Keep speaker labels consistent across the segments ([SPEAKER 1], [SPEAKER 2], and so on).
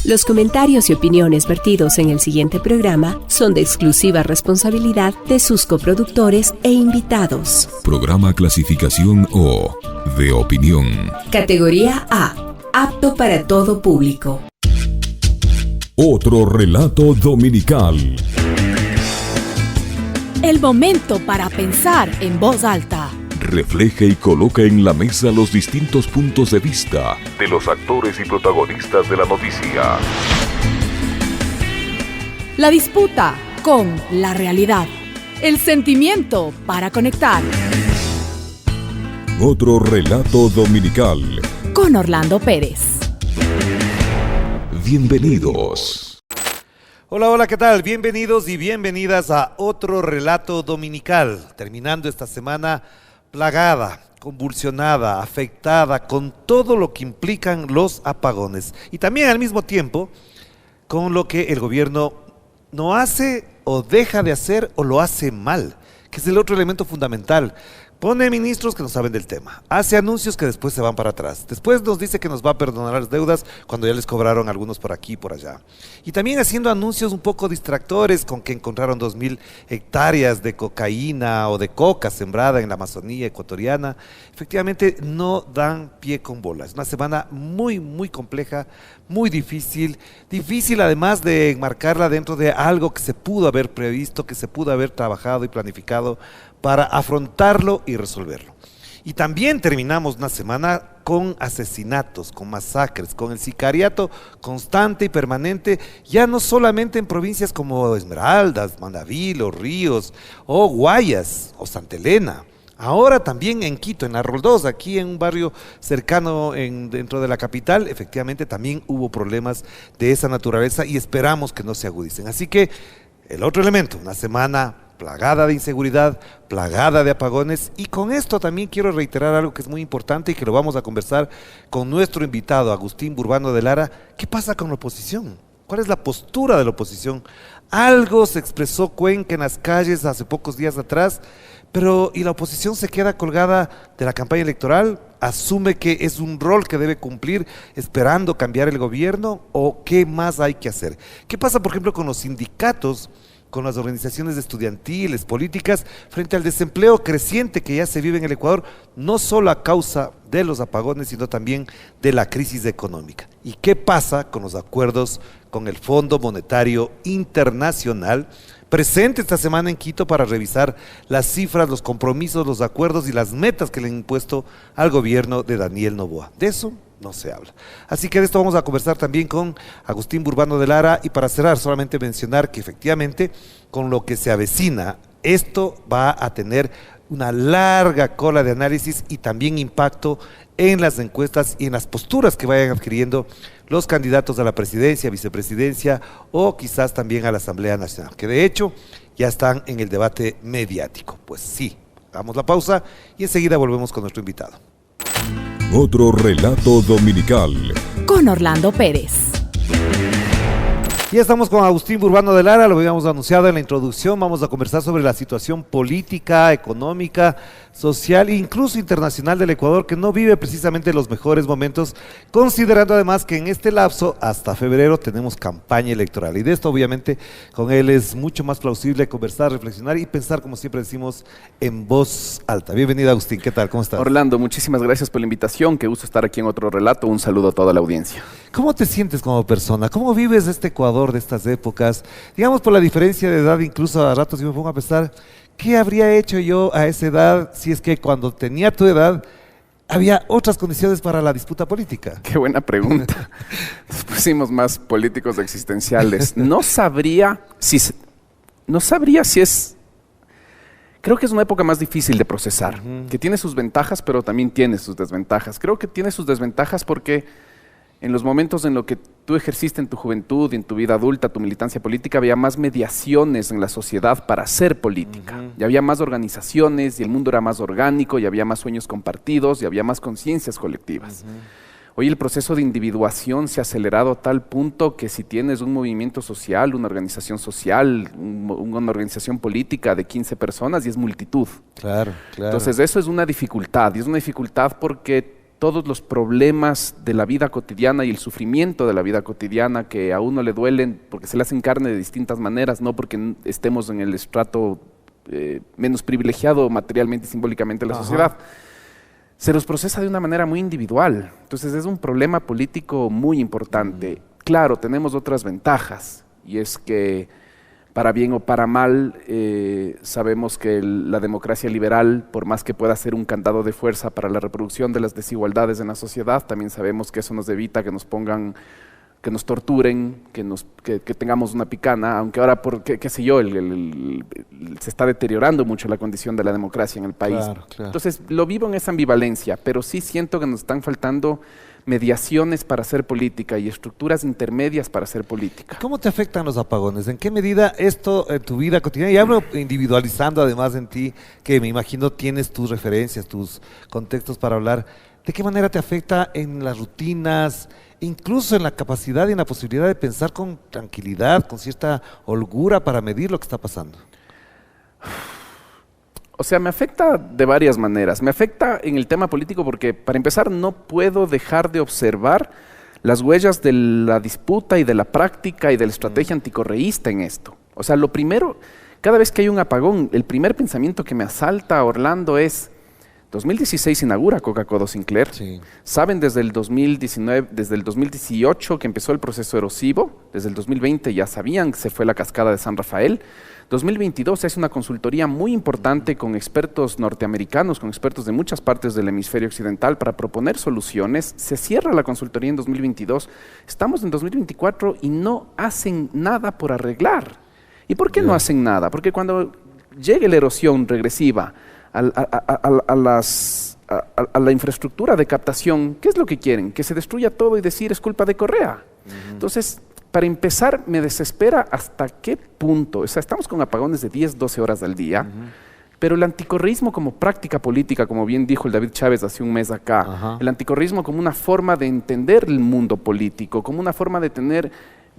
[SPEAKER 1] Los comentarios y opiniones vertidos en el siguiente programa son de exclusiva responsabilidad de sus coproductores e invitados.
[SPEAKER 2] Programa clasificación O, de opinión.
[SPEAKER 1] Categoría A, apto para todo público.
[SPEAKER 2] Otro relato dominical.
[SPEAKER 3] El momento para pensar en voz alta.
[SPEAKER 2] Refleja y coloca en la mesa los distintos puntos de vista de los actores y protagonistas de la noticia.
[SPEAKER 3] La disputa con la realidad. El sentimiento para conectar.
[SPEAKER 2] Otro relato dominical.
[SPEAKER 3] Con Orlando Pérez.
[SPEAKER 2] Bienvenidos.
[SPEAKER 4] Hola, ¿qué tal? Bienvenidos y bienvenidas a otro relato dominical. Terminando esta semana plagada, convulsionada, afectada con todo lo que implican los apagones. Y también al mismo tiempo con lo que el gobierno no hace o deja de hacer o lo hace mal, que es el otro elemento fundamental. Pone ministros que no saben del tema, hace anuncios que después se van para atrás, después nos dice que nos va a perdonar las deudas cuando ya les cobraron algunos por aquí y por allá. Y también haciendo anuncios un poco distractores con que encontraron 2.000 hectáreas de cocaína o de coca sembrada en la Amazonía ecuatoriana. Efectivamente no dan pie con bola. Es una semana muy compleja, muy difícil además de enmarcarla dentro de algo que se pudo haber previsto, que se pudo haber trabajado y planificado para afrontarlo y resolverlo. Y también terminamos una semana con asesinatos, con masacres, con el sicariato constante y permanente, ya no solamente en provincias como Esmeraldas, Manabí, Los Ríos, o Guayas, o Santa Elena. Ahora también en Quito, en Arroldós, aquí en un barrio cercano dentro de la capital, efectivamente también hubo problemas de esa naturaleza y esperamos que no se agudicen. Así que el otro elemento, una semana plagada de inseguridad, plagada de apagones, y con esto también quiero reiterar algo que es muy importante y que lo vamos a conversar con nuestro invitado, Agustín Burbano de Lara. ¿Qué pasa con la oposición? ¿Cuál es la postura de la oposición? Algo se expresó Cuenca en las calles hace pocos días atrás, pero ¿y la oposición se queda colgada de la campaña electoral? ¿Asume que es un rol que debe cumplir esperando cambiar el gobierno? ¿O qué más hay que hacer? ¿Qué pasa, por ejemplo, con los sindicatos, con las organizaciones estudiantiles, políticas, frente al desempleo creciente que ya se vive en el Ecuador, no solo a causa de los apagones, sino también de la crisis económica? ¿Y qué pasa con los acuerdos con el Fondo Monetario Internacional, presente esta semana en Quito para revisar las cifras, los compromisos, los acuerdos y las metas que le han impuesto al gobierno de Daniel Noboa? De eso no se habla. Así que de esto vamos a conversar también con Agustín Burbano de Lara, y para cerrar solamente mencionar que efectivamente con lo que se avecina, esto va a tener una larga cola de análisis y también impacto en las encuestas y en las posturas que vayan adquiriendo los candidatos a la presidencia, vicepresidencia o quizás también a la Asamblea Nacional, que de hecho ya están en el debate mediático. Pues sí, hagamos la pausa y enseguida volvemos con nuestro invitado.
[SPEAKER 2] Otro relato dominical.
[SPEAKER 3] Con Orlando Pérez.
[SPEAKER 4] Ya estamos con Agustín Burbano de Lara, lo habíamos anunciado en la introducción. Vamos a conversar sobre la situación política, económica, social e incluso internacional del Ecuador, que no vive precisamente los mejores momentos, considerando además que en este lapso, hasta febrero, tenemos campaña electoral. Y de esto obviamente con él es mucho más plausible conversar, reflexionar y pensar, como siempre decimos, en voz alta. Bienvenido, Agustín, ¿qué tal? ¿Cómo estás?
[SPEAKER 5] Orlando, muchísimas gracias por la invitación, qué gusto estar aquí en otro relato. Un saludo a toda la audiencia.
[SPEAKER 4] ¿Cómo te sientes como persona? ¿Cómo vives este Ecuador de estas épocas? Digamos, por la diferencia de edad, incluso a ratos yo me pongo a pensar, ¿qué habría hecho yo a esa edad si es que cuando tenía tu edad había otras condiciones para la disputa política?
[SPEAKER 5] Qué buena pregunta. Nos pusimos más políticos existenciales. No sabría si es... Creo que es una época más difícil de procesar, que tiene sus ventajas, pero también tiene sus desventajas. Creo que tiene sus desventajas porque en los momentos en los que tú ejerciste en tu juventud y en tu vida adulta tu militancia política, había más mediaciones en la sociedad para hacer política. Y había más organizaciones, y el mundo era más orgánico, y había más sueños compartidos, y había más conciencias colectivas. Hoy el proceso de individuación se ha acelerado a tal punto que si tienes un movimiento social, una organización social, una organización política de 15 personas, y es multitud.
[SPEAKER 4] Claro.
[SPEAKER 5] Entonces eso es una dificultad, y es una dificultad porque todos los problemas de la vida cotidiana y el sufrimiento de la vida cotidiana que a uno le duelen porque se le hacen carne de distintas maneras, no porque estemos en el estrato menos privilegiado materialmente y simbólicamente de la sociedad, se los procesa de una manera muy individual. Entonces es un problema político muy importante. Claro, tenemos otras ventajas, y es que para bien o para mal, sabemos que la democracia liberal, por más que pueda ser un candado de fuerza para la reproducción de las desigualdades en la sociedad, también sabemos que eso nos evita que nos pongan, que nos torturen, que tengamos una picana, aunque ahora, qué sé yo, se está deteriorando mucho la condición de la democracia en el país.
[SPEAKER 4] Claro.
[SPEAKER 5] Entonces, lo vivo en esa ambivalencia, pero sí siento que nos están faltando mediaciones para hacer política y estructuras intermedias para hacer política.
[SPEAKER 4] ¿Cómo te afectan los apagones? ¿En qué medida esto en tu vida cotidiana? Y hablo individualizando además en ti, que me imagino tienes tus referencias, tus contextos para hablar. ¿De qué manera te afecta en las rutinas, incluso en la capacidad y en la posibilidad de pensar con tranquilidad, con cierta holgura para medir lo que está pasando?
[SPEAKER 5] O sea, me afecta de varias maneras. Me afecta en el tema político porque, para empezar, no puedo dejar de observar las huellas de la disputa y de la práctica y de la estrategia anticorreísta en esto. O sea, lo primero, cada vez que hay un apagón, el primer pensamiento que me asalta, Orlando, es 2016 inaugura Coca-Cola Sinclair.
[SPEAKER 4] Sí. Saben
[SPEAKER 5] Desde el 2019, desde el 2018 que empezó el proceso erosivo, desde el 2020 ya sabían que se fue la cascada de San Rafael. 2022 es una consultoría muy importante con expertos norteamericanos, con expertos de muchas partes del hemisferio occidental para proponer soluciones. Se cierra la consultoría en 2022. Estamos en 2024 y no hacen nada por arreglar. ¿Y por qué no hacen nada? Porque cuando llegue la erosión regresiva a la infraestructura de captación, ¿qué es lo que quieren? Que se destruya todo y decir es culpa de Correa. Entonces, para empezar, me desespera hasta qué punto. O sea, estamos con apagones de 10, 12 horas al día, pero el anticorreísmo como práctica política, como bien dijo el David Chávez hace un mes acá, el anticorreísmo como una forma de entender el mundo político, como una forma de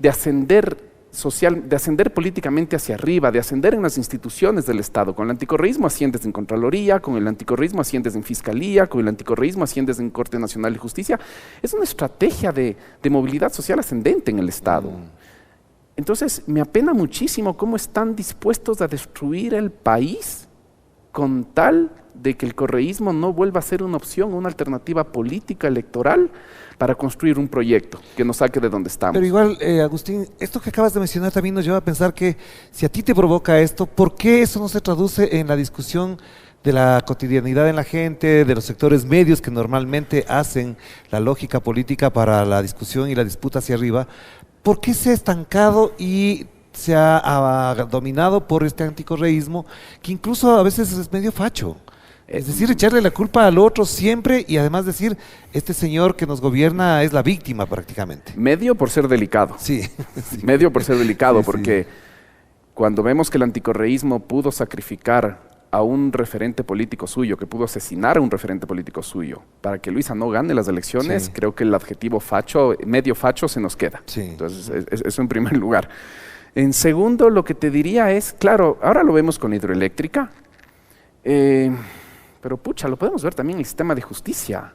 [SPEAKER 5] ascender social, de ascender políticamente hacia arriba, de ascender en las instituciones del Estado. Con el anticorreísmo asciendes en Contraloría, con el anticorreísmo asciendes en Fiscalía, con el anticorreísmo asciendes en Corte Nacional de Justicia. Es una estrategia de movilidad social ascendente en el Estado. Entonces, me apena muchísimo cómo están dispuestos a destruir el país con tal de que el correísmo no vuelva a ser una opción, una alternativa política electoral para construir un proyecto que nos saque de donde estamos.
[SPEAKER 4] Pero igual, Agustín, esto que acabas de mencionar también nos lleva a pensar que si a ti te provoca esto, ¿por qué eso no se traduce en la discusión de la cotidianidad en la gente, de los sectores medios que normalmente hacen la lógica política para la discusión y la disputa hacia arriba? ¿Por qué se ha estancado y se ha dominado por este anticorreísmo que incluso a veces es medio facho? Es decir, echarle la culpa al otro siempre y además decir, este señor que nos gobierna es la víctima prácticamente.
[SPEAKER 5] Medio por ser delicado.
[SPEAKER 4] Sí.
[SPEAKER 5] Medio por ser delicado,
[SPEAKER 4] Sí,
[SPEAKER 5] porque cuando vemos que el anticorreísmo pudo sacrificar a un referente político suyo, que pudo asesinar a un referente político suyo, para que Luisa no gane las elecciones, creo que el adjetivo facho, medio facho, se nos queda.
[SPEAKER 4] Sí.
[SPEAKER 5] Entonces, eso en primer lugar. En segundo, lo que te diría es, claro, ahora lo vemos con hidroeléctrica, pero pucha, lo podemos ver también en el sistema de justicia.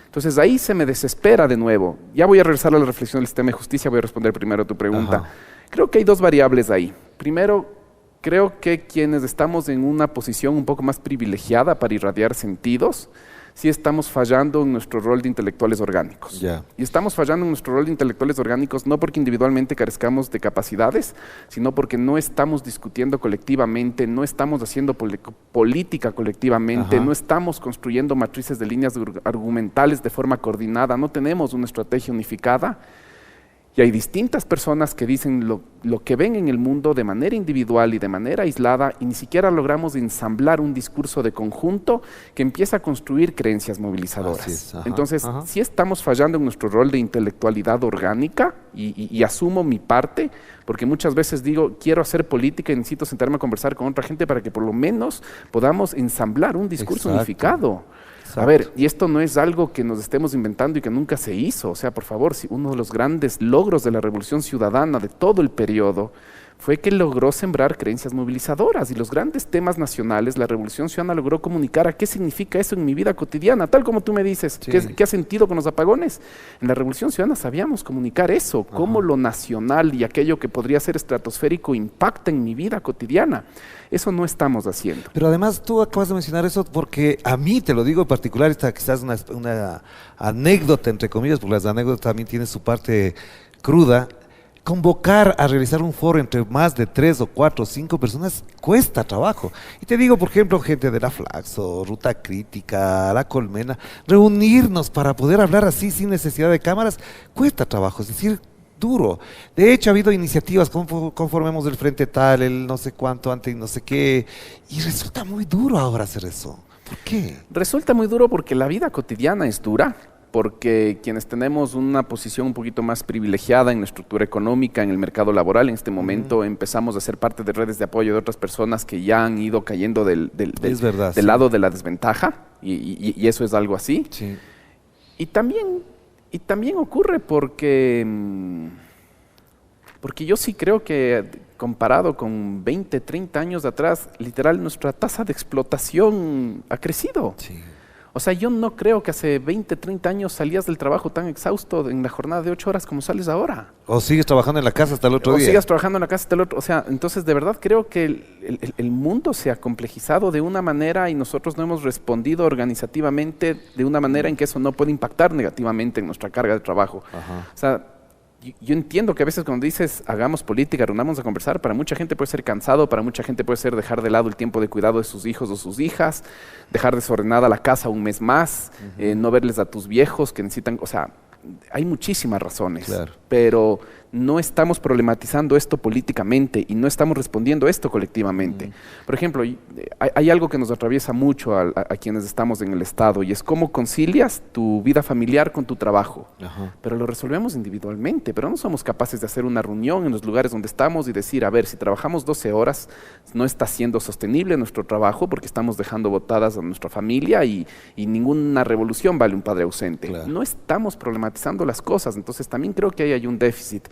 [SPEAKER 5] Entonces ahí se me desespera de nuevo. Ya voy a regresar a la reflexión del sistema de justicia, voy a responder primero a tu pregunta. Creo que hay dos variables ahí. Primero, creo que quienes estamos en una posición un poco más privilegiada para irradiar sentidos, sí estamos fallando en nuestro rol de intelectuales orgánicos. Y estamos fallando en nuestro rol de intelectuales orgánicos no porque individualmente carezcamos de capacidades, sino porque no estamos discutiendo colectivamente, no estamos haciendo política colectivamente, no estamos construyendo matrices de líneas argumentales de forma coordinada, no tenemos una estrategia unificada. Y hay distintas personas que dicen lo que ven en el mundo de manera individual y de manera aislada y ni siquiera logramos ensamblar un discurso de conjunto que empieza a construir creencias movilizadoras. Entonces, sí estamos fallando en nuestro rol de intelectualidad orgánica y asumo mi parte, porque muchas veces digo, quiero hacer política y necesito sentarme a conversar con otra gente para que por lo menos podamos ensamblar un discurso unificado. A ver, y esto no es algo que nos estemos inventando y que nunca se hizo. O sea, por favor, si uno de los grandes logros de la Revolución Ciudadana de todo el periodo fue que logró sembrar creencias movilizadoras y los grandes temas nacionales, la Revolución Ciudadana logró comunicar a qué significa eso en mi vida cotidiana, tal como tú me dices,
[SPEAKER 4] Sí.
[SPEAKER 5] ¿qué ha sentido con los apagones? En la Revolución Ciudadana sabíamos comunicar eso, cómo lo nacional y aquello que podría ser estratosférico impacta en mi vida cotidiana. Eso no estamos haciendo.
[SPEAKER 4] Pero además tú acabas de mencionar eso porque a mí, te lo digo en particular, esta quizás una anécdota, entre comillas, porque las anécdotas también tienen su parte cruda. Convocar a realizar un foro entre más de 3 o 4 o 5 personas cuesta trabajo. Y te digo, por ejemplo, gente de la Flaxo, Ruta Crítica, La Colmena, reunirnos para poder hablar así sin necesidad de cámaras, cuesta trabajo, es decir, duro. De hecho, ha habido iniciativas, conformemos el Frente Tal, el no sé cuánto, antes no sé qué, y resulta muy duro ahora hacer eso. ¿Por qué?
[SPEAKER 5] Resulta muy duro porque la vida cotidiana es dura, porque quienes tenemos una posición un poquito más privilegiada en la estructura económica, en el mercado laboral, en este momento empezamos a ser parte de redes de apoyo de otras personas que ya han ido cayendo del
[SPEAKER 4] Es verdad,
[SPEAKER 5] del
[SPEAKER 4] sí.
[SPEAKER 5] lado de la desventaja, y eso es algo así.
[SPEAKER 4] Sí.
[SPEAKER 5] Y también ocurre porque yo sí creo que comparado con 20, 30 años atrás, literal, nuestra tasa de explotación ha crecido.
[SPEAKER 4] Sí.
[SPEAKER 5] O sea, yo no creo que hace 20, 30 años salías del trabajo tan exhausto en la jornada de 8 horas como sales ahora.
[SPEAKER 4] O sigues trabajando en la casa hasta el otro
[SPEAKER 5] O
[SPEAKER 4] día.
[SPEAKER 5] sigas trabajando en la casa hasta el otro. O sea, entonces de verdad creo que el mundo se ha complejizado de una manera y nosotros no hemos respondido organizativamente de una manera en que eso no puede impactar negativamente en nuestra carga de trabajo.
[SPEAKER 4] Ajá.
[SPEAKER 5] O sea, yo entiendo que a veces cuando dices hagamos política, reunamos a conversar, para mucha gente puede ser cansado, para mucha gente puede ser dejar de lado el tiempo de cuidado de sus hijos o sus hijas, dejar desordenada la casa un mes más, no verles a tus viejos que necesitan, o sea, hay muchísimas razones,
[SPEAKER 4] Claro.
[SPEAKER 5] pero no estamos problematizando esto políticamente y no estamos respondiendo esto colectivamente. Por ejemplo, hay algo que nos atraviesa mucho a quienes estamos en el Estado y es cómo concilias tu vida familiar con tu trabajo.
[SPEAKER 4] Ajá.
[SPEAKER 5] Pero lo resolvemos individualmente, pero no somos capaces de hacer una reunión en los lugares donde estamos y decir, a ver, si trabajamos 12 horas, no está siendo sostenible nuestro trabajo porque estamos dejando botadas a nuestra familia y ninguna revolución vale un padre ausente.
[SPEAKER 4] Claro.
[SPEAKER 5] No estamos problematizando las cosas, entonces también creo que ahí hay un déficit.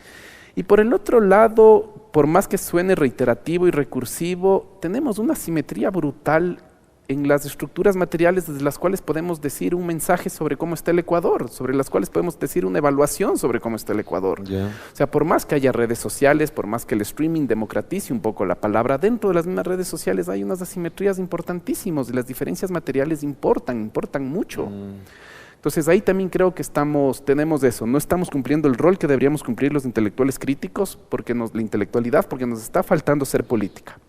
[SPEAKER 5] Y por el otro lado, por más que suene reiterativo y recursivo, tenemos una simetría brutal en las estructuras materiales desde las cuales podemos decir un mensaje sobre cómo está el Ecuador, sobre las cuales podemos decir una evaluación sobre cómo está el Ecuador.
[SPEAKER 4] Ya.
[SPEAKER 5] O sea, por más que haya redes sociales, por más que el streaming democratice un poco la palabra, dentro de las mismas redes sociales hay unas asimetrías importantísimas y las diferencias materiales importan mucho. Entonces ahí también creo que tenemos eso, no estamos cumpliendo el rol que deberíamos cumplir los intelectuales críticos, la intelectualidad, porque nos está faltando ser política.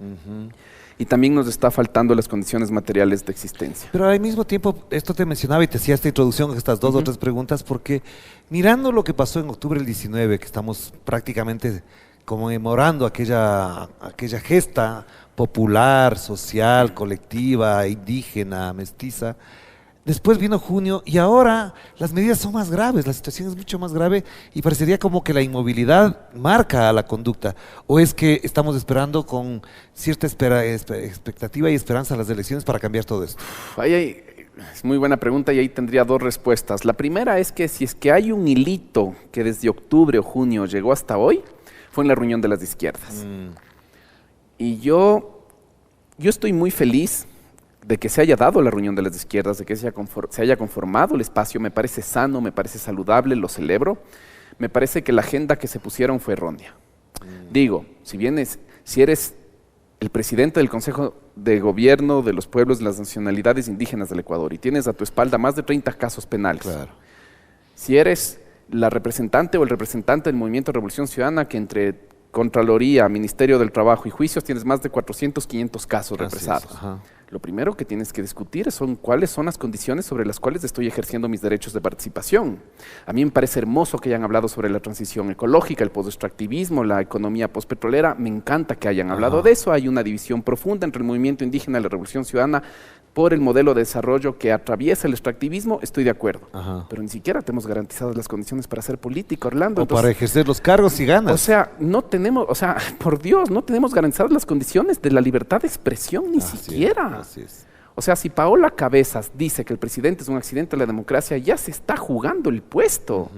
[SPEAKER 5] Y también nos está faltando las condiciones materiales de existencia.
[SPEAKER 4] Pero al mismo tiempo, esto te mencionaba y te hacía esta introducción, estas dos o tres preguntas, porque mirando lo que pasó en octubre del 19, que estamos prácticamente conmemorando aquella gesta popular, social, colectiva, indígena, mestiza. Después vino junio y ahora las medidas son más graves, la situación es mucho más grave y parecería como que la inmovilidad marca a la conducta. ¿O es que estamos esperando con cierta expectativa y esperanza las elecciones para cambiar todo esto?
[SPEAKER 5] Es muy buena pregunta y ahí tendría dos respuestas. La primera es que si es que hay un hilito que desde octubre o junio llegó hasta hoy, fue en la reunión de las izquierdas. Y yo estoy muy feliz de que se haya dado la reunión de las izquierdas, de que se haya conformado el espacio. Me parece sano, me parece saludable, lo celebro. Me parece que la agenda que se pusieron fue errónea. Digo, si eres el presidente del Consejo de Gobierno de los pueblos de las nacionalidades indígenas del Ecuador y tienes a tu espalda más de 30 casos penales,
[SPEAKER 4] Claro.
[SPEAKER 5] si eres la representante o el representante del Movimiento de Revolución Ciudadana que entre Contraloría, Ministerio del Trabajo y juicios tienes más de 400, 500 casos represados.
[SPEAKER 4] Ajá.
[SPEAKER 5] Lo primero que tienes que discutir son cuáles son las condiciones sobre las cuales estoy ejerciendo mis derechos de participación. A mí me parece hermoso que hayan hablado sobre la transición ecológica, el postextractivismo, la economía postpetrolera. Me encanta que hayan hablado de eso. Hay una división profunda entre el movimiento indígena y la Revolución Ciudadana por el modelo de desarrollo que atraviesa el extractivismo. Estoy de acuerdo.
[SPEAKER 4] Ajá.
[SPEAKER 5] Pero ni siquiera tenemos garantizadas las condiciones para ser político, Orlando.
[SPEAKER 4] O para ejercer los cargos y ganas.
[SPEAKER 5] O sea, por Dios, no tenemos garantizadas las condiciones de la libertad de expresión, ni siquiera.
[SPEAKER 4] Así es.
[SPEAKER 5] O sea, si Paola Cabezas dice que el presidente es un accidente de la democracia, ya se está jugando el puesto.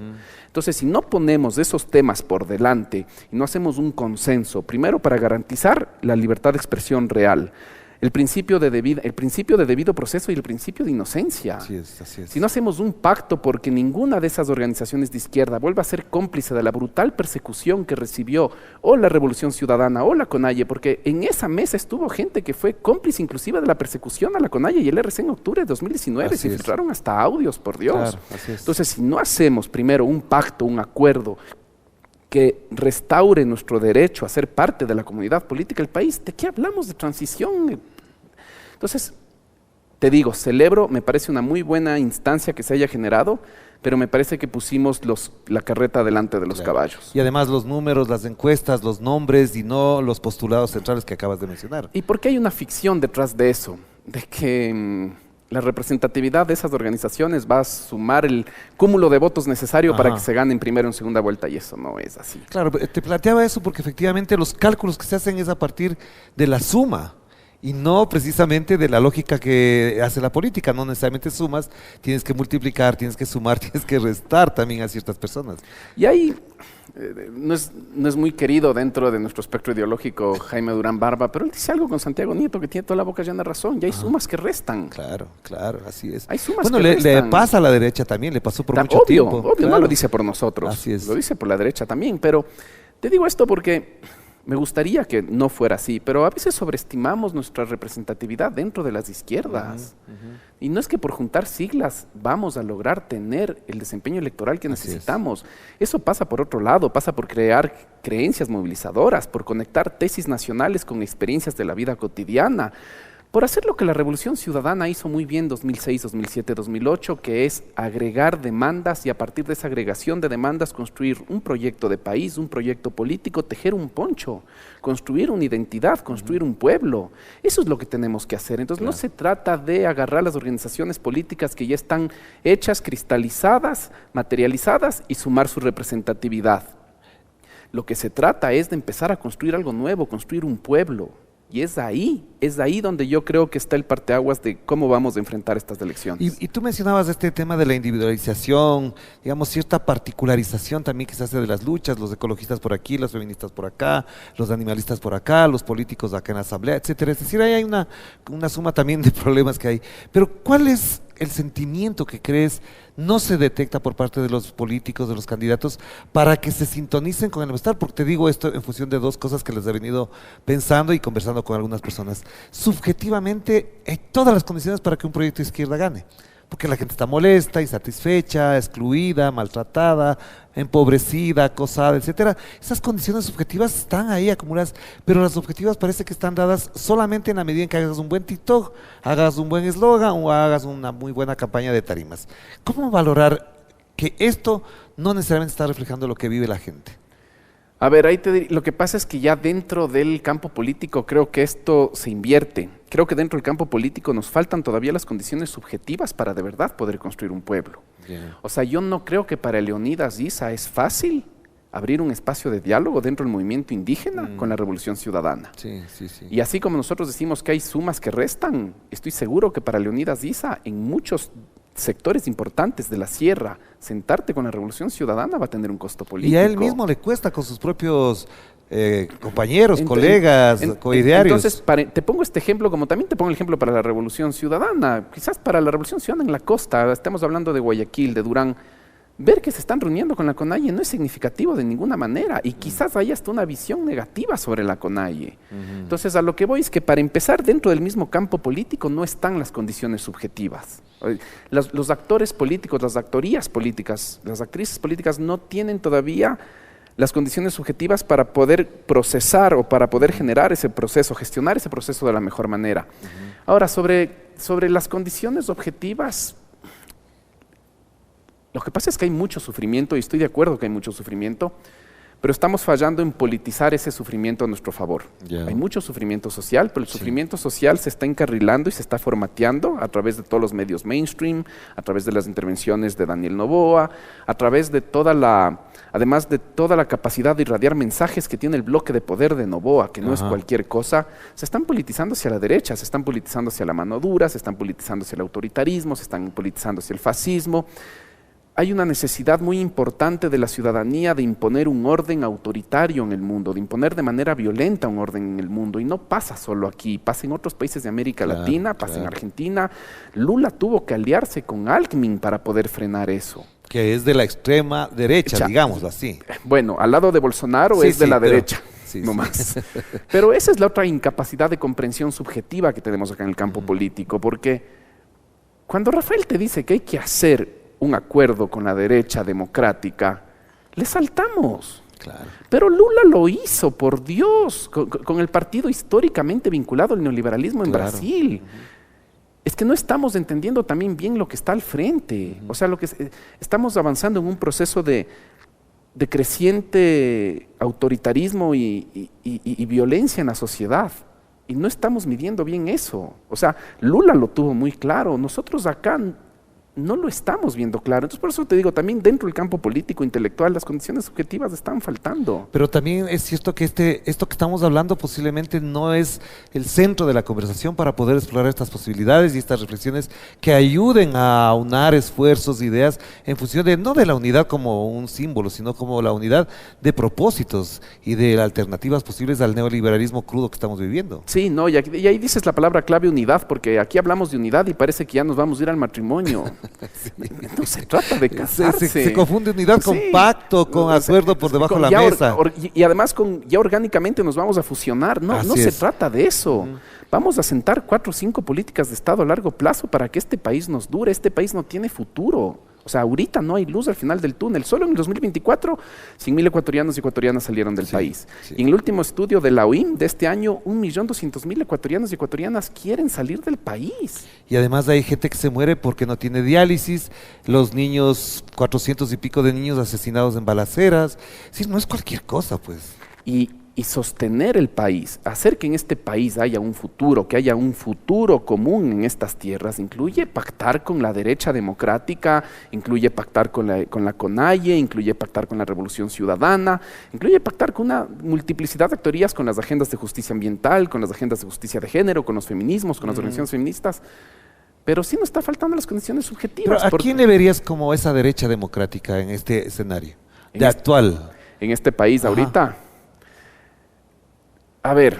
[SPEAKER 5] Entonces, si no ponemos esos temas por delante y no hacemos un consenso, primero para garantizar la libertad de expresión real, el principio de debido proceso y el principio de inocencia.
[SPEAKER 4] Así es, así es.
[SPEAKER 5] Si no hacemos un pacto porque ninguna de esas organizaciones de izquierda vuelva a ser cómplice de la brutal persecución que recibió o la Revolución Ciudadana o la CONAIE, porque en esa mesa estuvo gente que fue cómplice inclusive de la persecución a la CONAIE y el RC en octubre de 2019, se filtraron hasta audios, por Dios.
[SPEAKER 4] Claro, así es.
[SPEAKER 5] Entonces, si no hacemos primero un pacto, un acuerdo que restaure nuestro derecho a ser parte de la comunidad política del país, ¿de qué hablamos de transición? Entonces, te digo, celebro, me parece una muy buena instancia que se haya generado, pero me parece que pusimos la carreta delante de los caballos.
[SPEAKER 4] Y además los números, las encuestas, los nombres y no los postulados centrales que acabas de mencionar.
[SPEAKER 5] ¿Y por qué hay una ficción detrás de eso? De que la representatividad de esas organizaciones va a sumar el cúmulo de votos necesario para que se ganen primero en segunda vuelta, y eso no es así.
[SPEAKER 4] Claro, te planteaba eso porque efectivamente los cálculos que se hacen es a partir de la suma y no precisamente de la lógica que hace la política. No necesariamente sumas, tienes que multiplicar, tienes que sumar, tienes que restar también a ciertas personas.
[SPEAKER 5] Y ahí no es muy querido dentro de nuestro espectro ideológico Jaime Durán Barba, pero él dice algo con Santiago Nieto que tiene toda la boca llena de razón, y hay sumas que restan.
[SPEAKER 4] Claro, claro, así es.
[SPEAKER 5] Hay sumas
[SPEAKER 4] bueno,
[SPEAKER 5] que
[SPEAKER 4] le pasa a la derecha también, le pasó por mucho tiempo.
[SPEAKER 5] Obvio,
[SPEAKER 4] claro.
[SPEAKER 5] no lo dice por nosotros,
[SPEAKER 4] Así es.
[SPEAKER 5] lo dice por la derecha también, pero te digo esto porque me gustaría que no fuera así, pero a veces sobreestimamos nuestra representatividad dentro de las izquierdas. Y no es que por juntar siglas vamos a lograr tener el desempeño electoral que necesitamos. Eso pasa por otro lado, pasa por crear creencias movilizadoras, por conectar tesis nacionales con experiencias de la vida cotidiana, por hacer lo que la Revolución Ciudadana hizo muy bien 2006, 2007, 2008, que es agregar demandas y a partir de esa agregación de demandas construir un proyecto de país, un proyecto político, tejer un poncho, construir una identidad, construir un pueblo. Eso es lo que tenemos que hacer. Entonces no se trata de agarrar las organizaciones políticas que ya están hechas, cristalizadas, materializadas y sumar su representatividad. Lo que se trata es de empezar a construir algo nuevo, construir un pueblo. Y es ahí donde yo creo que está el parteaguas de cómo vamos a enfrentar estas elecciones.
[SPEAKER 4] Y tú mencionabas este tema de la individualización, digamos, cierta particularización también que se hace de las luchas, los ecologistas por aquí, los feministas por acá, los animalistas por acá, los políticos acá en la asamblea, etcétera. Es decir, ahí hay una suma también de problemas que hay. Pero ¿cuál es el sentimiento que crees no se detecta por parte de los políticos, de los candidatos, para que se sintonicen con el bienestar? Porque te digo esto en función de dos cosas que les he venido pensando y conversando con algunas personas. Subjetivamente, hay todas las condiciones para que un proyecto de izquierda gane. Porque la gente está molesta, insatisfecha, excluida, maltratada, empobrecida, acosada, etcétera. Esas condiciones subjetivas están ahí acumuladas, pero las objetivas parece que están dadas solamente en la medida en que hagas un buen TikTok, hagas un buen eslogan o hagas una muy buena campaña de tarimas. ¿Cómo valorar que esto no necesariamente está reflejando lo que vive la gente?
[SPEAKER 5] A ver, lo que pasa es que ya dentro del campo político creo que esto se invierte. Creo que dentro del campo político nos faltan todavía las condiciones subjetivas para de verdad poder construir un pueblo. O sea, yo no creo que para Leonidas Issa es fácil abrir un espacio de diálogo dentro del movimiento indígena con la Revolución Ciudadana.
[SPEAKER 4] Sí.
[SPEAKER 5] Y así como nosotros decimos que hay sumas que restan, estoy seguro que para Leonidas Issa en muchos sectores importantes de la sierra, sentarte con la Revolución Ciudadana va a tener un costo político.
[SPEAKER 4] Y a él mismo le cuesta con sus propios compañeros, colegas, coidearios.
[SPEAKER 5] Entonces, te pongo este ejemplo, como también te pongo el ejemplo para la Revolución Ciudadana. Quizás para la Revolución Ciudadana en la costa, estamos hablando de Guayaquil, de Durán, ver que se están reuniendo con la CONAIE no es significativo de ninguna manera y quizás haya hasta una visión negativa sobre la CONAIE. Entonces, a lo que voy es que para empezar, dentro del mismo campo político no están las condiciones subjetivas. Los actores políticos, las actorías políticas, las actrices políticas no tienen todavía las condiciones subjetivas para poder procesar o para poder generar ese proceso, gestionar ese proceso de la mejor manera. Ahora, sobre las condiciones objetivas, lo que pasa es que hay mucho sufrimiento y estoy de acuerdo que hay mucho sufrimiento, pero estamos fallando en politizar ese sufrimiento a nuestro favor. Hay mucho sufrimiento social, pero el sufrimiento social se está encarrilando y se está formateando a través de todos los medios mainstream, a través de las intervenciones de Daniel Noboa, a través de además de toda la capacidad de irradiar mensajes que tiene el bloque de poder de Noboa, que no es cualquier cosa. Se están politizando hacia la derecha, se están politizando hacia la mano dura, se están politizando hacia el autoritarismo, se están politizando hacia el fascismo. hay una necesidad muy importante de la ciudadanía de imponer un orden autoritario en el mundo, de imponer de manera violenta un orden en el mundo. Y no pasa solo aquí, pasa en otros países de América Latina, pasa en Argentina. Lula tuvo que aliarse con Alckmin para poder frenar eso.
[SPEAKER 4] Que es de la extrema derecha, digámoslo así.
[SPEAKER 5] Bueno, al lado de Bolsonaro es de la derecha. No
[SPEAKER 4] sí.
[SPEAKER 5] más. Pero esa es la otra incapacidad de comprensión subjetiva que tenemos acá en el campo político, porque cuando Rafael te dice que hay que hacer un acuerdo con la derecha democrática, le saltamos.
[SPEAKER 4] Claro.
[SPEAKER 5] Pero Lula lo hizo, por Dios, con el partido históricamente vinculado al neoliberalismo en Brasil. Es que no estamos entendiendo también bien lo que está al frente. O sea, estamos avanzando en un proceso de creciente autoritarismo y violencia en la sociedad. Y no estamos midiendo bien eso. O sea, Lula lo tuvo muy claro. Nosotros acá no lo estamos viendo claro. Entonces, por eso te digo, también dentro del campo político, intelectual, las condiciones subjetivas están faltando.
[SPEAKER 4] Pero también es cierto que esto que estamos hablando posiblemente no es el centro de la conversación para poder explorar estas posibilidades y estas reflexiones que ayuden a aunar esfuerzos, ideas, en función de, no de la unidad como un símbolo, sino como la unidad de propósitos y de alternativas posibles al neoliberalismo crudo que estamos viviendo.
[SPEAKER 5] Sí, no, y ahí dices la palabra clave unidad, porque aquí hablamos de unidad y parece que ya nos vamos a ir al matrimonio. Sí. No se trata de casarse.
[SPEAKER 4] Se confunde unidad con pacto, con acuerdo por debajo de la mesa.
[SPEAKER 5] Y además ya orgánicamente nos vamos a fusionar. No se trata de eso. Vamos a sentar 4 o 5 políticas de Estado a largo plazo para que este país nos dure. Este país no tiene futuro. O sea, ahorita no hay luz al final del túnel. Solo en el 2024, 100,000 ecuatorianos y ecuatorianas salieron del país. Sí. Y en el último estudio de la OIM de este año, 1,200,000 ecuatorianos y ecuatorianas quieren salir del país.
[SPEAKER 4] Y además hay gente que se muere porque no tiene diálisis, los niños, 400 y pico de niños asesinados en balaceras. Sí, no es cualquier cosa, pues.
[SPEAKER 5] Y sostener el país, hacer que en este país haya un futuro, que haya un futuro común en estas tierras, incluye pactar con la derecha democrática, incluye pactar con la CONAIE, incluye pactar con la Revolución Ciudadana, incluye pactar con una multiplicidad de actorías, con las agendas de justicia ambiental, con las agendas de justicia de género, con los feminismos, con las organizaciones feministas. Pero sí nos está faltando las condiciones subjetivas.
[SPEAKER 4] Pero ¿a quién le verías como esa derecha democrática en este escenario actual?
[SPEAKER 5] En este país ahorita. A ver,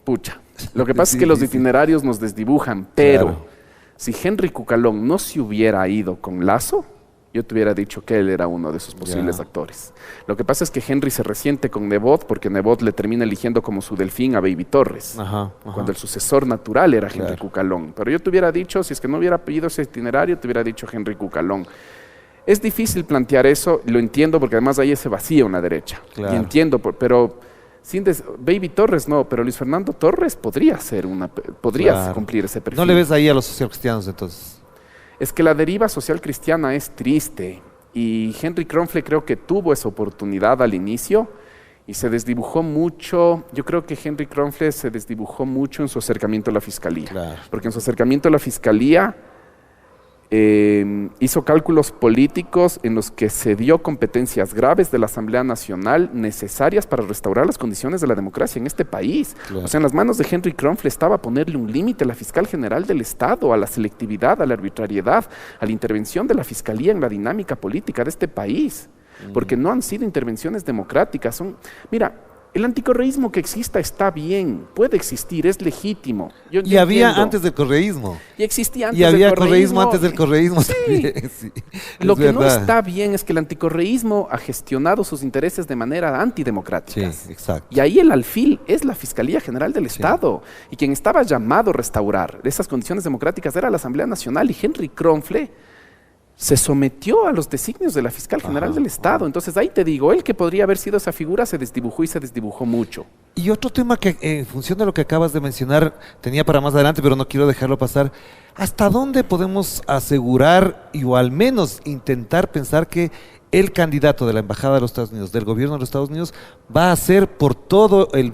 [SPEAKER 5] pucha, lo que pasa es que los itinerarios nos desdibujan, pero si Henry Cucalón no se hubiera ido con Lasso, yo te hubiera dicho que él era uno de sus posibles actores. Lo que pasa es que Henry se resiente con Nebot porque Nebot le termina eligiendo como su delfín a Baby Torres, cuando el sucesor natural era Henry Cucalón. Pero yo te hubiera dicho, si es que no hubiera pedido ese itinerario, te hubiera dicho Henry Cucalón. Es difícil plantear eso, lo entiendo porque además ahí se vacía una derecha. Y entiendo, pero... Baby Torres no, pero Luis Fernando Torres podría cumplir ese perfil.
[SPEAKER 4] ¿No le ves ahí a los socialcristianos entonces?
[SPEAKER 5] Es que la deriva social cristiana es triste y Henry Kronfle creo que tuvo esa oportunidad al inicio y se desdibujó mucho. Yo creo que Henry Kronfle se desdibujó mucho en su acercamiento a la fiscalía, porque en su acercamiento a la fiscalía hizo cálculos políticos en los que se dio competencias graves de la Asamblea Nacional necesarias para restaurar las condiciones de la democracia en este país. O sea, en las manos de Henry Kronfle estaba ponerle un límite a la fiscal general del Estado, a la selectividad, a la arbitrariedad, a la intervención de la fiscalía en la dinámica política de este país. Porque no han sido intervenciones democráticas. Mira, el anticorreísmo que exista está bien, puede existir, es legítimo.
[SPEAKER 4] Y había antes del correísmo.
[SPEAKER 5] Y existía antes
[SPEAKER 4] del correísmo. Y había
[SPEAKER 5] correísmo
[SPEAKER 4] antes del correísmo también.
[SPEAKER 5] Sí. Lo que no está bien es que el anticorreísmo ha gestionado sus intereses de manera antidemocrática.
[SPEAKER 4] Sí, exacto.
[SPEAKER 5] Y ahí el alfil es la Fiscalía General del Estado. Y quien estaba llamado a restaurar esas condiciones democráticas era la Asamblea Nacional y Henry Kronfle se sometió a los designios de la fiscal general del Estado. Entonces ahí te digo, él que podría haber sido esa figura se desdibujó y se desdibujó mucho.
[SPEAKER 4] Y otro tema que en función de lo que acabas de mencionar tenía para más adelante, pero no quiero dejarlo pasar. ¿Hasta dónde podemos asegurar o al menos intentar pensar que el candidato de la Embajada de los Estados Unidos, del gobierno de los Estados Unidos, va a hacer por todo el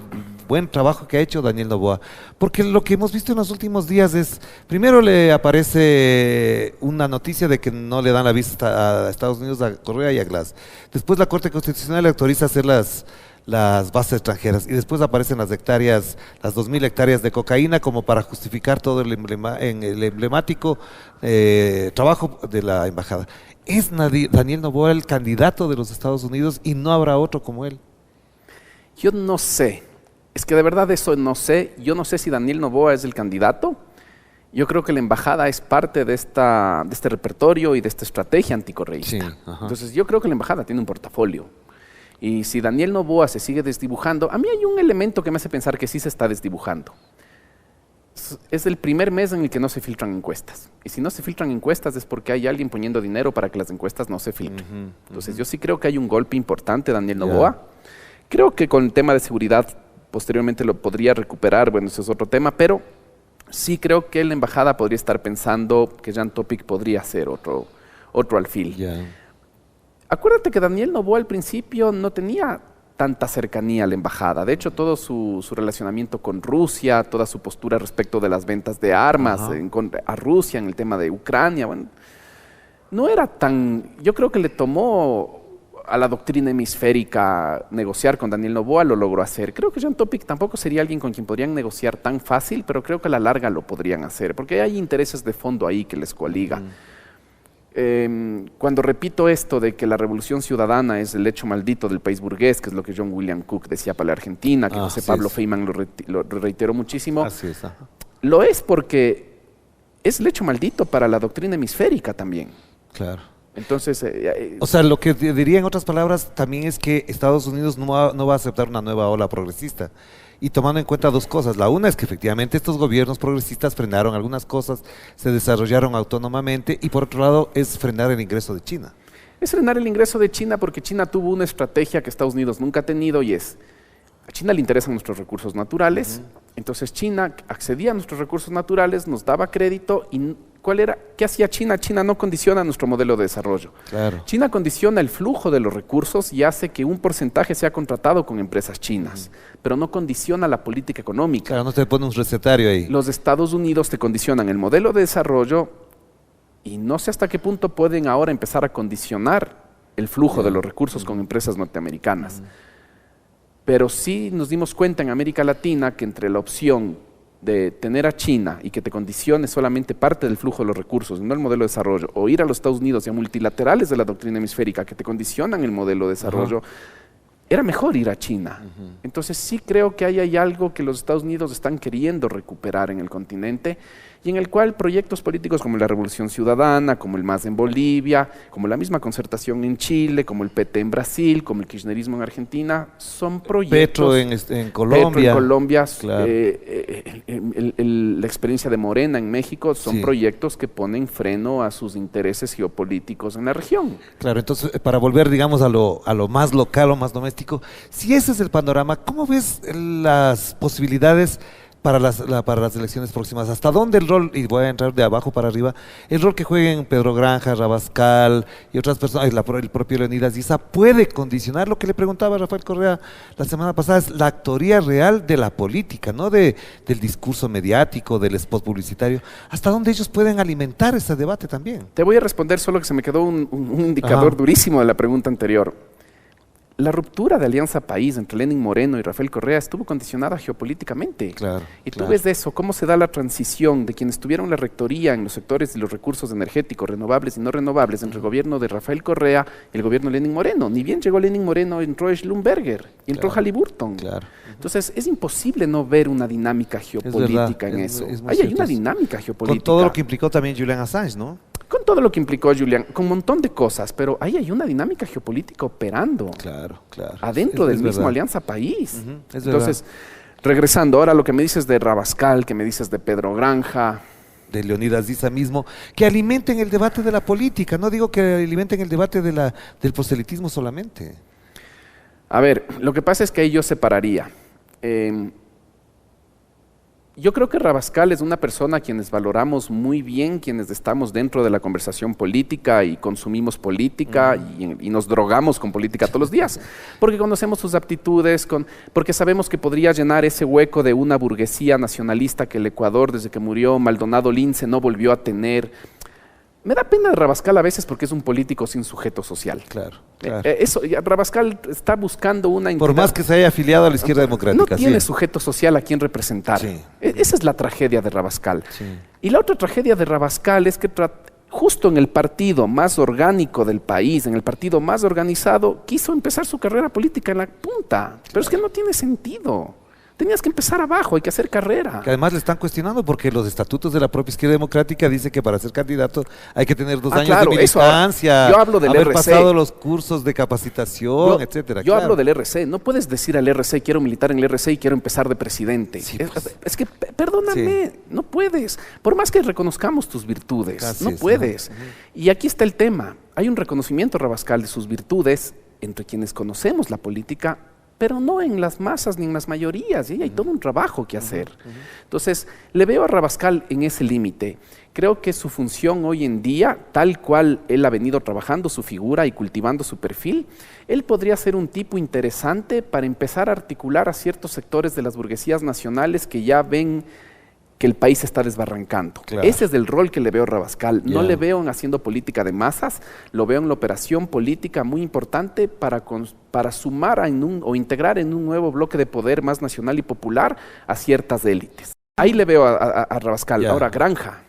[SPEAKER 4] buen trabajo que ha hecho Daniel Noboa? Porque lo que hemos visto en los últimos días es, primero le aparece una noticia de que no le dan la vista a Estados Unidos, a Correa y a Glass. Después la Corte Constitucional le autoriza hacer las las bases extranjeras y después aparecen las hectáreas, las 2.000 hectáreas de cocaína como para justificar todo el emblemático trabajo de la embajada. ¿Es Daniel Noboa el candidato de los Estados Unidos y no habrá otro como él?
[SPEAKER 5] Yo no sé. Es que de verdad eso no sé. Yo no sé si Daniel Noboa es el candidato. Yo creo que la embajada es parte de este repertorio y de esta estrategia anticorreísta.
[SPEAKER 4] Sí,
[SPEAKER 5] entonces yo creo que la embajada tiene un portafolio. Y si Daniel Noboa se sigue desdibujando, a mí hay un elemento que me hace pensar que sí se está desdibujando. Es el primer mes en el que no se filtran encuestas. Y si no se filtran encuestas es porque hay alguien poniendo dinero para que las encuestas no se filtren. Entonces yo sí creo que hay un golpe importante, Daniel Noboa. Creo que con el tema de seguridad posteriormente lo podría recuperar, bueno, ese es otro tema, pero sí creo que la embajada podría estar pensando que Jan Topic podría ser otro alfil. Acuérdate que Daniel Noboa al principio no tenía tanta cercanía a la embajada. De hecho, todo su relacionamiento con Rusia, toda su postura respecto de las ventas de armas a Rusia en el tema de Ucrania, bueno, no era tan... Yo creo que le tomó a la doctrina hemisférica negociar con Daniel Noboa, lo logró hacer. Creo que Jan Topic tampoco sería alguien con quien podrían negociar tan fácil, pero creo que a la larga lo podrían hacer, porque hay intereses de fondo ahí que les coaliga. Cuando repito esto de que la revolución ciudadana es el hecho maldito del país burgués, que es lo que John William Cook decía para la Argentina, que José Pablo Feynman lo reiteró muchísimo, lo es porque es el hecho maldito para la doctrina hemisférica también.
[SPEAKER 4] Claro.
[SPEAKER 5] Entonces,
[SPEAKER 4] o sea, lo que diría en otras palabras también es que Estados Unidos no va a aceptar una nueva ola progresista. Y tomando en cuenta dos cosas. La una es que efectivamente estos gobiernos progresistas frenaron algunas cosas, se desarrollaron autónomamente, y por otro lado es frenar el ingreso de China.
[SPEAKER 5] Es frenar el ingreso de China porque China tuvo una estrategia que Estados Unidos nunca ha tenido, y es, a China le interesan nuestros recursos naturales, entonces China accedía a nuestros recursos naturales, nos daba crédito, y ¿qué hacía China? China no condiciona nuestro modelo de desarrollo.
[SPEAKER 4] Claro.
[SPEAKER 5] China condiciona el flujo de los recursos y hace que un porcentaje sea contratado con empresas chinas, pero no condiciona la política económica.
[SPEAKER 4] Claro, no te pone un recetario ahí.
[SPEAKER 5] Los Estados Unidos te condicionan el modelo de desarrollo y no sé hasta qué punto pueden ahora empezar a condicionar el flujo de los recursos con empresas norteamericanas. Pero sí nos dimos cuenta en América Latina que entre la opción de tener a China y que te condicione solamente parte del flujo de los recursos, no el modelo de desarrollo, o ir a los Estados Unidos y a multilaterales de la doctrina hemisférica que te condicionan el modelo de desarrollo, era mejor ir a China. Entonces sí creo que hay algo que los Estados Unidos están queriendo recuperar en el continente, y en el cual proyectos políticos como la Revolución Ciudadana, como el MAS en Bolivia, como la misma concertación en Chile, como el PT en Brasil, como el kirchnerismo en Argentina, son proyectos...
[SPEAKER 4] Petro en Colombia.
[SPEAKER 5] Petro en Colombia,
[SPEAKER 4] claro.
[SPEAKER 5] La experiencia de Morena en México, son proyectos que ponen freno a sus intereses geopolíticos en la región.
[SPEAKER 4] Claro, entonces para volver, digamos, a lo más local o más doméstico, si ese es el panorama, ¿cómo ves las posibilidades para las elecciones próximas? ¿Hasta dónde el rol, y voy a entrar de abajo para arriba, el rol que jueguen Pedro Granja, Rabascal y otras personas, el propio Leonidas Diza, puede condicionar lo que le preguntaba Rafael Correa la semana pasada? Es la actoría real de la política, no del discurso mediático, del spot publicitario. ¿Hasta dónde ellos pueden alimentar ese debate también?
[SPEAKER 5] Te voy a responder, solo que se me quedó un indicador durísimo de la pregunta anterior. La ruptura de Alianza País entre Lenín Moreno y Rafael Correa estuvo condicionada geopolíticamente.
[SPEAKER 4] Claro,
[SPEAKER 5] y tú ves de eso, cómo se da la transición de quienes tuvieron la rectoría en los sectores de los recursos energéticos, renovables y no renovables, entre el gobierno de Rafael Correa y el gobierno de Lenín Moreno. Ni bien llegó Lenín Moreno, entró Schlumberger y entró Halliburton.
[SPEAKER 4] Claro.
[SPEAKER 5] Entonces es imposible no ver una dinámica geopolítica en eso. Hay una dinámica geopolítica.
[SPEAKER 4] Con todo lo que implicó también Julian Assange, ¿no?
[SPEAKER 5] Con todo lo que implicó Julian, con un montón de cosas, pero ahí hay una dinámica geopolítica operando.
[SPEAKER 4] Claro.
[SPEAKER 5] Adentro del mismo
[SPEAKER 4] verdad.
[SPEAKER 5] Alianza País.
[SPEAKER 4] Entonces,
[SPEAKER 5] regresando ahora a lo que me dices de Rabascal, que me dices de Pedro Granja,
[SPEAKER 4] de Leonidas Diza mismo, que alimenten el debate de la política, no digo que alimenten el debate del proselitismo solamente.
[SPEAKER 5] A ver, lo que pasa es que ahí yo separaría. Yo creo que Rabascal es una persona a quienes valoramos muy bien, quienes estamos dentro de la conversación política y consumimos política y nos drogamos con política todos los días, porque conocemos sus aptitudes, porque sabemos que podría llenar ese hueco de una burguesía nacionalista que el Ecuador, desde que murió Maldonado Lince, no volvió a tener. Me da pena de Rabascal a veces porque es un político sin sujeto social.
[SPEAKER 4] Claro.
[SPEAKER 5] Rabascal está buscando una...
[SPEAKER 4] Por más que se haya afiliado a la izquierda democrática.
[SPEAKER 5] No tiene sujeto social a quien representar.
[SPEAKER 4] Sí.
[SPEAKER 5] Esa es la tragedia de Rabascal.
[SPEAKER 4] Sí.
[SPEAKER 5] Y la otra tragedia de Rabascal es que justo en el partido más orgánico del país, en el partido más organizado, quiso empezar su carrera política en la punta. Pero es que no tiene sentido. Tenías que empezar abajo, hay que hacer carrera.
[SPEAKER 4] Que además le están cuestionando porque los estatutos de la propia izquierda democrática dicen que para ser candidato hay que tener 2 años de militancia,
[SPEAKER 5] yo hablo del
[SPEAKER 4] haber
[SPEAKER 5] RC.
[SPEAKER 4] pasado los cursos de capacitación, etcétera.
[SPEAKER 5] Yo hablo del RC. No puedes decir al RC, quiero militar en el RC y quiero empezar de presidente.
[SPEAKER 4] Sí,
[SPEAKER 5] es que, perdóname, no puedes. Por más que reconozcamos tus virtudes, no puedes. Y aquí está el tema. Hay un reconocimiento, Rabascal, de sus virtudes entre quienes conocemos la política, pero no en las masas ni en las mayorías, y hay todo un trabajo que hacer. Entonces, le veo a Rabascal en ese límite. Creo que su función hoy en día, tal cual él ha venido trabajando su figura y cultivando su perfil, él podría ser un tipo interesante para empezar a articular a ciertos sectores de las burguesías nacionales que ya ven que el país se está desbarrancando. Claro. Ese es el rol que le veo a Rabascal. No le veo en haciendo política de masas, lo veo en la operación política muy importante para sumar o integrar en un nuevo bloque de poder más nacional y popular a ciertas élites. Ahí le veo a Rabascal. Ahora, Granja.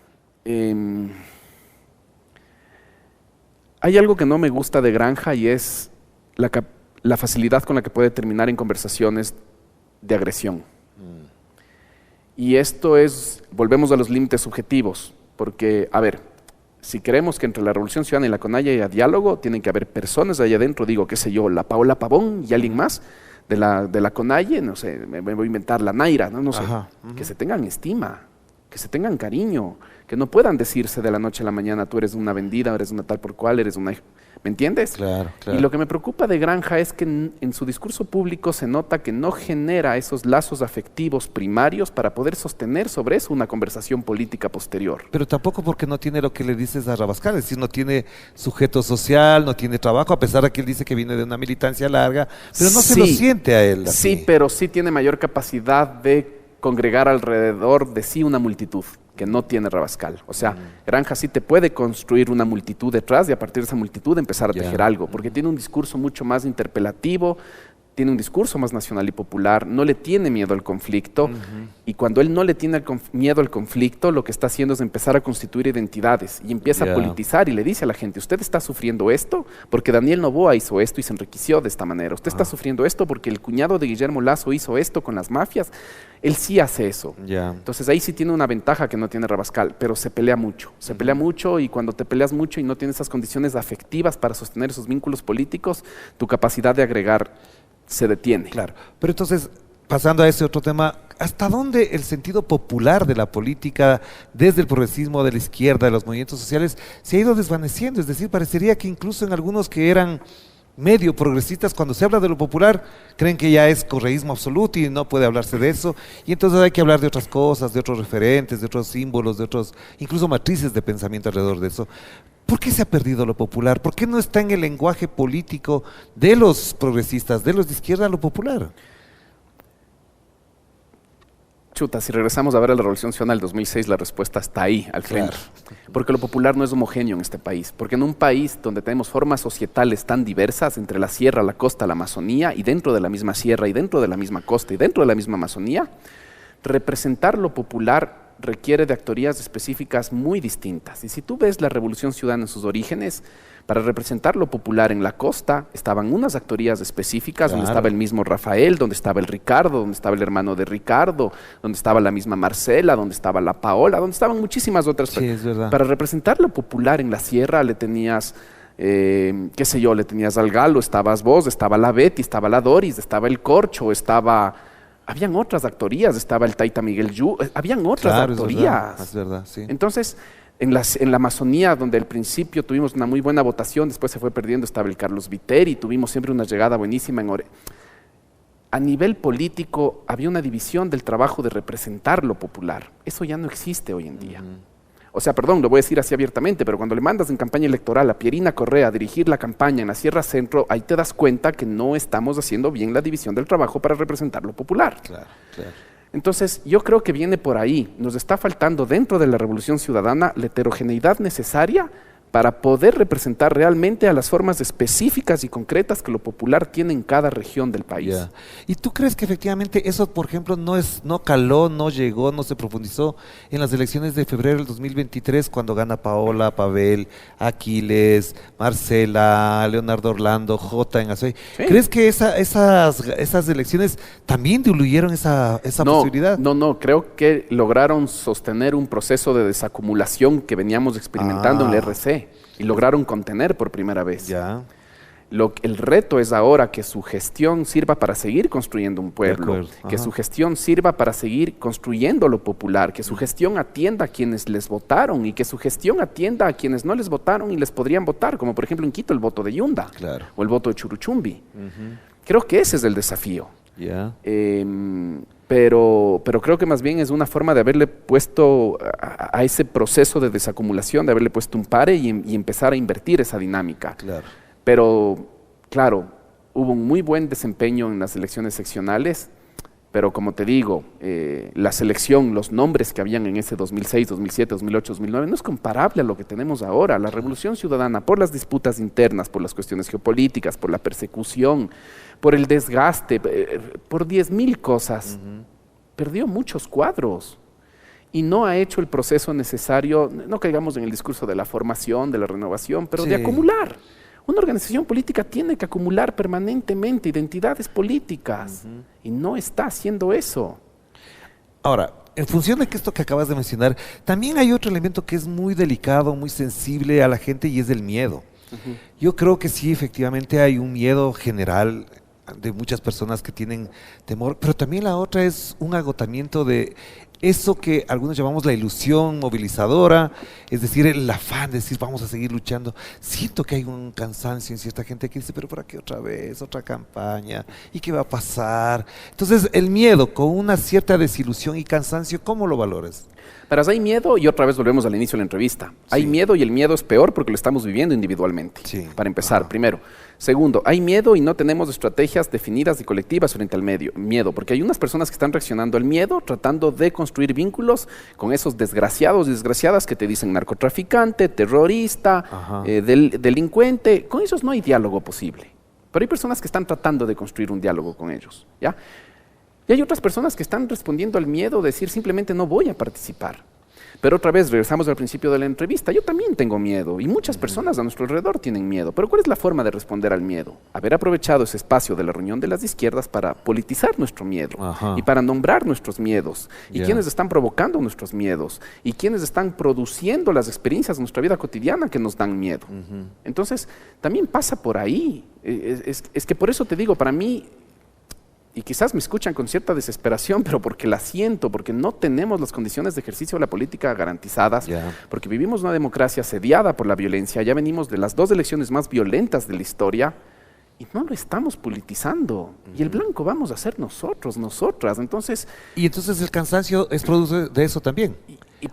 [SPEAKER 5] Hay algo que no me gusta de Granja y es la facilidad con la que puede terminar en conversaciones de agresión. Y esto volvemos a los límites subjetivos, porque, a ver, si queremos que entre la Revolución Ciudadana y la CONAIE haya diálogo, tienen que haber personas de allá adentro, digo, qué sé yo, la Paola Pavón y alguien más de la CONAIE, no sé, me voy a inventar la Naira, no sé, que se tengan estima, que se tengan cariño, que no puedan decirse de la noche a la mañana, tú eres una vendida, eres una tal por cual, eres una... ¿Me entiendes?
[SPEAKER 4] Claro.
[SPEAKER 5] Y lo que me preocupa de Granja es que en su discurso público se nota que no genera esos lazos afectivos primarios para poder sostener sobre eso una conversación política posterior.
[SPEAKER 4] Pero tampoco porque no tiene lo que le dices a Rabascal, es decir, no tiene sujeto social, no tiene trabajo, a pesar de que él dice que viene de una militancia larga, pero no se lo siente a él así.
[SPEAKER 5] Sí, pero sí tiene mayor capacidad de congregar alrededor de sí una multitud, que no tiene Rabascal. O sea, Granja sí te puede construir una multitud detrás y a partir de esa multitud empezar a tejer algo, porque tiene un discurso mucho más interpelativo, tiene un discurso más nacional y popular, no le tiene miedo al conflicto, y cuando él no le tiene miedo al conflicto, lo que está haciendo es empezar a constituir identidades y empieza a politizar y le dice a la gente, usted está sufriendo esto porque Daniel Noboa hizo esto y se enriqueció de esta manera, usted está sufriendo esto porque el cuñado de Guillermo Lasso hizo esto con las mafias, él sí hace eso. Entonces ahí sí tiene una ventaja que no tiene Rabascal, pero se pelea mucho y cuando te peleas mucho y no tienes esas condiciones afectivas para sostener esos vínculos políticos, tu capacidad de agregar se detiene.
[SPEAKER 4] Claro, pero entonces, pasando a ese otro tema, ¿hasta dónde el sentido popular de la política, desde el progresismo, de la izquierda, de los movimientos sociales, se ha ido desvaneciendo? Es decir, parecería que incluso en algunos que eran medio progresistas, cuando se habla de lo popular, creen que ya es correísmo absoluto y no puede hablarse de eso, y entonces hay que hablar de otras cosas, de otros referentes, de otros símbolos, de otros, incluso matrices de pensamiento alrededor de eso. ¿Por qué se ha perdido lo popular? ¿Por qué no está en el lenguaje político de los progresistas, de los de izquierda, lo popular?
[SPEAKER 5] Chuta, si regresamos a ver la Revolución Ciudadana del 2006, la respuesta está ahí, al frente. Porque lo popular no es homogéneo en este país. Porque en un país donde tenemos formas societales tan diversas, entre la sierra, la costa, la Amazonía, y dentro de la misma sierra, y dentro de la misma costa, y dentro de la misma Amazonía, representar lo popular requiere de actorías específicas muy distintas. Y si tú ves la Revolución Ciudadana en sus orígenes, para representar lo popular en la costa estaban unas actorías específicas, donde estaba el mismo Rafael, donde estaba el Ricardo, donde estaba el hermano de Ricardo, donde estaba la misma Marcela, donde estaba la Paola, donde estaban muchísimas otras.
[SPEAKER 4] Sí, es verdad.
[SPEAKER 5] Para representar lo popular en la sierra le tenías, qué sé yo, le tenías al Galo, estabas vos, estaba la Betty, estaba la Doris, estaba el Corcho, habían otras actorías, estaba el Taita Miguel Yu, habían otras actorías.
[SPEAKER 4] Es verdad, sí.
[SPEAKER 5] Entonces, en la Amazonía, donde al principio tuvimos una muy buena votación, después se fue perdiendo, estaba el Carlos Viteri, tuvimos siempre una llegada buenísima a nivel político había una división del trabajo de representar lo popular. Eso ya no existe hoy en día. O sea, perdón, lo voy a decir así abiertamente, pero cuando le mandas en campaña electoral a Pierina Correa a dirigir la campaña en la Sierra Centro, ahí te das cuenta que no estamos haciendo bien la división del trabajo para representar lo popular.
[SPEAKER 4] Claro.
[SPEAKER 5] Entonces, yo creo que viene por ahí. Nos está faltando dentro de la Revolución Ciudadana la heterogeneidad necesaria para poder representar realmente a las formas específicas y concretas que lo popular tiene en cada región del país.
[SPEAKER 4] Ya. ¿Y tú crees que efectivamente eso, por ejemplo, no caló, no llegó, no se profundizó en las elecciones de febrero del 2023 cuando gana Paola, Pavel, Aquiles, Marcela, Leonardo Orlando, Jota en Azuay?
[SPEAKER 5] Sí.
[SPEAKER 4] ¿Crees que esas elecciones también diluyeron esa posibilidad?
[SPEAKER 5] No, creo que lograron sostener un proceso de desacumulación que veníamos experimentando en la RC y lograron contener por primera vez.
[SPEAKER 4] Ya.
[SPEAKER 5] El reto es ahora que su gestión sirva para seguir construyendo un pueblo, que su gestión sirva para seguir construyendo lo popular, que su gestión atienda a quienes les votaron y que su gestión atienda a quienes no les votaron y les podrían votar, como por ejemplo en Quito el voto de Yunda o el voto de Churuchumbi. Creo que ese es el desafío.
[SPEAKER 4] Ya.
[SPEAKER 5] Pero creo que más bien es una forma de haberle puesto a ese proceso de desacumulación, de haberle puesto un pare y empezar a invertir esa dinámica.
[SPEAKER 4] Claro.
[SPEAKER 5] Pero, claro, hubo un muy buen desempeño en las elecciones seccionales, pero como te digo, la selección, los nombres que habían en ese 2006, 2007, 2008, 2009, no es comparable a lo que tenemos ahora. La Revolución Ciudadana, por las disputas internas, por las cuestiones geopolíticas, por la persecución, por el desgaste, por 10.000 cosas, perdió muchos cuadros y no ha hecho el proceso necesario, no caigamos en el discurso de la formación, de la renovación, pero de acumular. Una organización política tiene que acumular permanentemente identidades políticas y no está haciendo eso.
[SPEAKER 4] Ahora, en función de esto que acabas de mencionar, también hay otro elemento que es muy delicado, muy sensible a la gente y es el miedo. Yo creo que sí, efectivamente hay un miedo general de muchas personas que tienen temor, pero también la otra es un agotamiento de eso que algunos llamamos la ilusión movilizadora, es decir, el afán de decir vamos a seguir luchando. Siento que hay un cansancio en cierta gente que dice, pero ¿para qué otra vez? Otra campaña, ¿y qué va a pasar? Entonces el miedo con una cierta desilusión y cansancio, ¿cómo lo valoras?
[SPEAKER 5] Pero hay miedo y otra vez volvemos al inicio de la entrevista. Hay miedo y el miedo es peor porque lo estamos viviendo individualmente, para empezar, primero. Segundo, hay miedo y no tenemos estrategias definidas y colectivas frente al miedo, porque hay unas personas que están reaccionando al miedo tratando de construir vínculos con esos desgraciados y desgraciadas que te dicen narcotraficante, terrorista, delincuente. Con esos no hay diálogo posible. Pero hay personas que están tratando de construir un diálogo con ellos, ¿ya? Y hay otras personas que están respondiendo al miedo de decir simplemente no voy a participar. Pero otra vez, regresamos al principio de la entrevista, yo también tengo miedo y muchas personas a nuestro alrededor tienen miedo. Pero ¿cuál es la forma de responder al miedo? Haber aprovechado ese espacio de la reunión de las izquierdas para politizar nuestro miedo y para nombrar nuestros miedos y quiénes están provocando nuestros miedos y quiénes están produciendo las experiencias de nuestra vida cotidiana que nos dan miedo. Entonces, también pasa por ahí. Es que por eso te digo, para mí, y quizás me escuchan con cierta desesperación, pero porque la siento, porque no tenemos las condiciones de ejercicio de la política garantizadas, porque vivimos una democracia asediada por la violencia, ya venimos de las 2 elecciones más violentas de la historia y no lo estamos politizando. Y el blanco vamos a ser nosotros, nosotras. Entonces,
[SPEAKER 4] y entonces el cansancio es producto de eso también.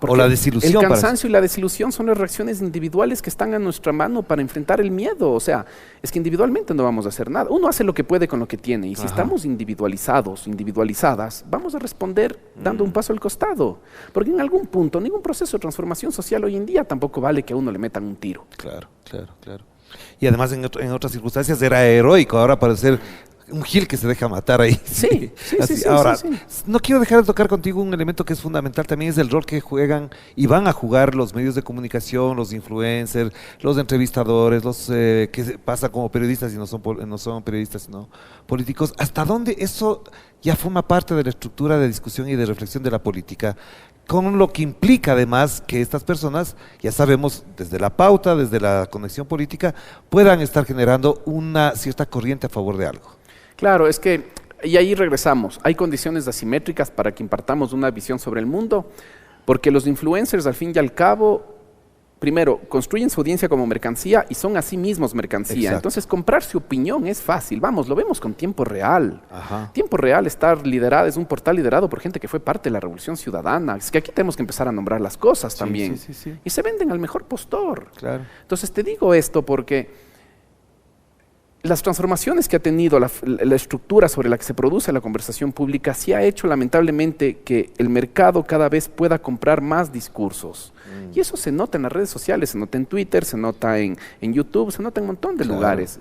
[SPEAKER 4] O la desilusión.
[SPEAKER 5] El cansancio y la desilusión son las reacciones individuales que están a nuestra mano para enfrentar el miedo. O sea, es que individualmente no vamos a hacer nada. Uno hace lo que puede con lo que tiene. Y si estamos individualizados, individualizadas, vamos a responder dando un paso al costado. Porque en algún punto, ningún proceso de transformación social hoy en día tampoco vale que a uno le metan un tiro.
[SPEAKER 4] Claro. Y además en otras circunstancias era heroico. Ahora parece ser un gil que se deja matar ahí.
[SPEAKER 5] Sí.
[SPEAKER 4] Ahora, no quiero dejar de tocar contigo un elemento que es fundamental también, es el rol que juegan y van a jugar los medios de comunicación, los influencers, los entrevistadores, los que pasan como periodistas y no son periodistas sino políticos. ¿Hasta dónde eso ya forma parte de la estructura de discusión y de reflexión de la política? Con lo que implica además que estas personas, ya sabemos, desde la pauta, desde la conexión política, puedan estar generando una cierta corriente a favor de algo.
[SPEAKER 5] Claro, es que, y ahí regresamos, hay condiciones asimétricas para que impartamos una visión sobre el mundo, porque los influencers al fin y al cabo, primero, construyen su audiencia como mercancía y son a sí mismos mercancía. Exacto. Entonces, comprar su opinión es fácil. Vamos, lo vemos con Tiempo Real. Tiempo Real es un portal liderado por gente que fue parte de la Revolución Ciudadana. Es que aquí tenemos que empezar a nombrar las cosas también. Sí. Y se venden al mejor postor.
[SPEAKER 4] Claro.
[SPEAKER 5] Entonces, te digo esto porque las transformaciones que ha tenido la estructura sobre la que se produce la conversación pública sí ha hecho lamentablemente que el mercado cada vez pueda comprar más discursos. Y eso se nota en las redes sociales, se nota en Twitter, se nota en YouTube, se nota en un montón de lugares.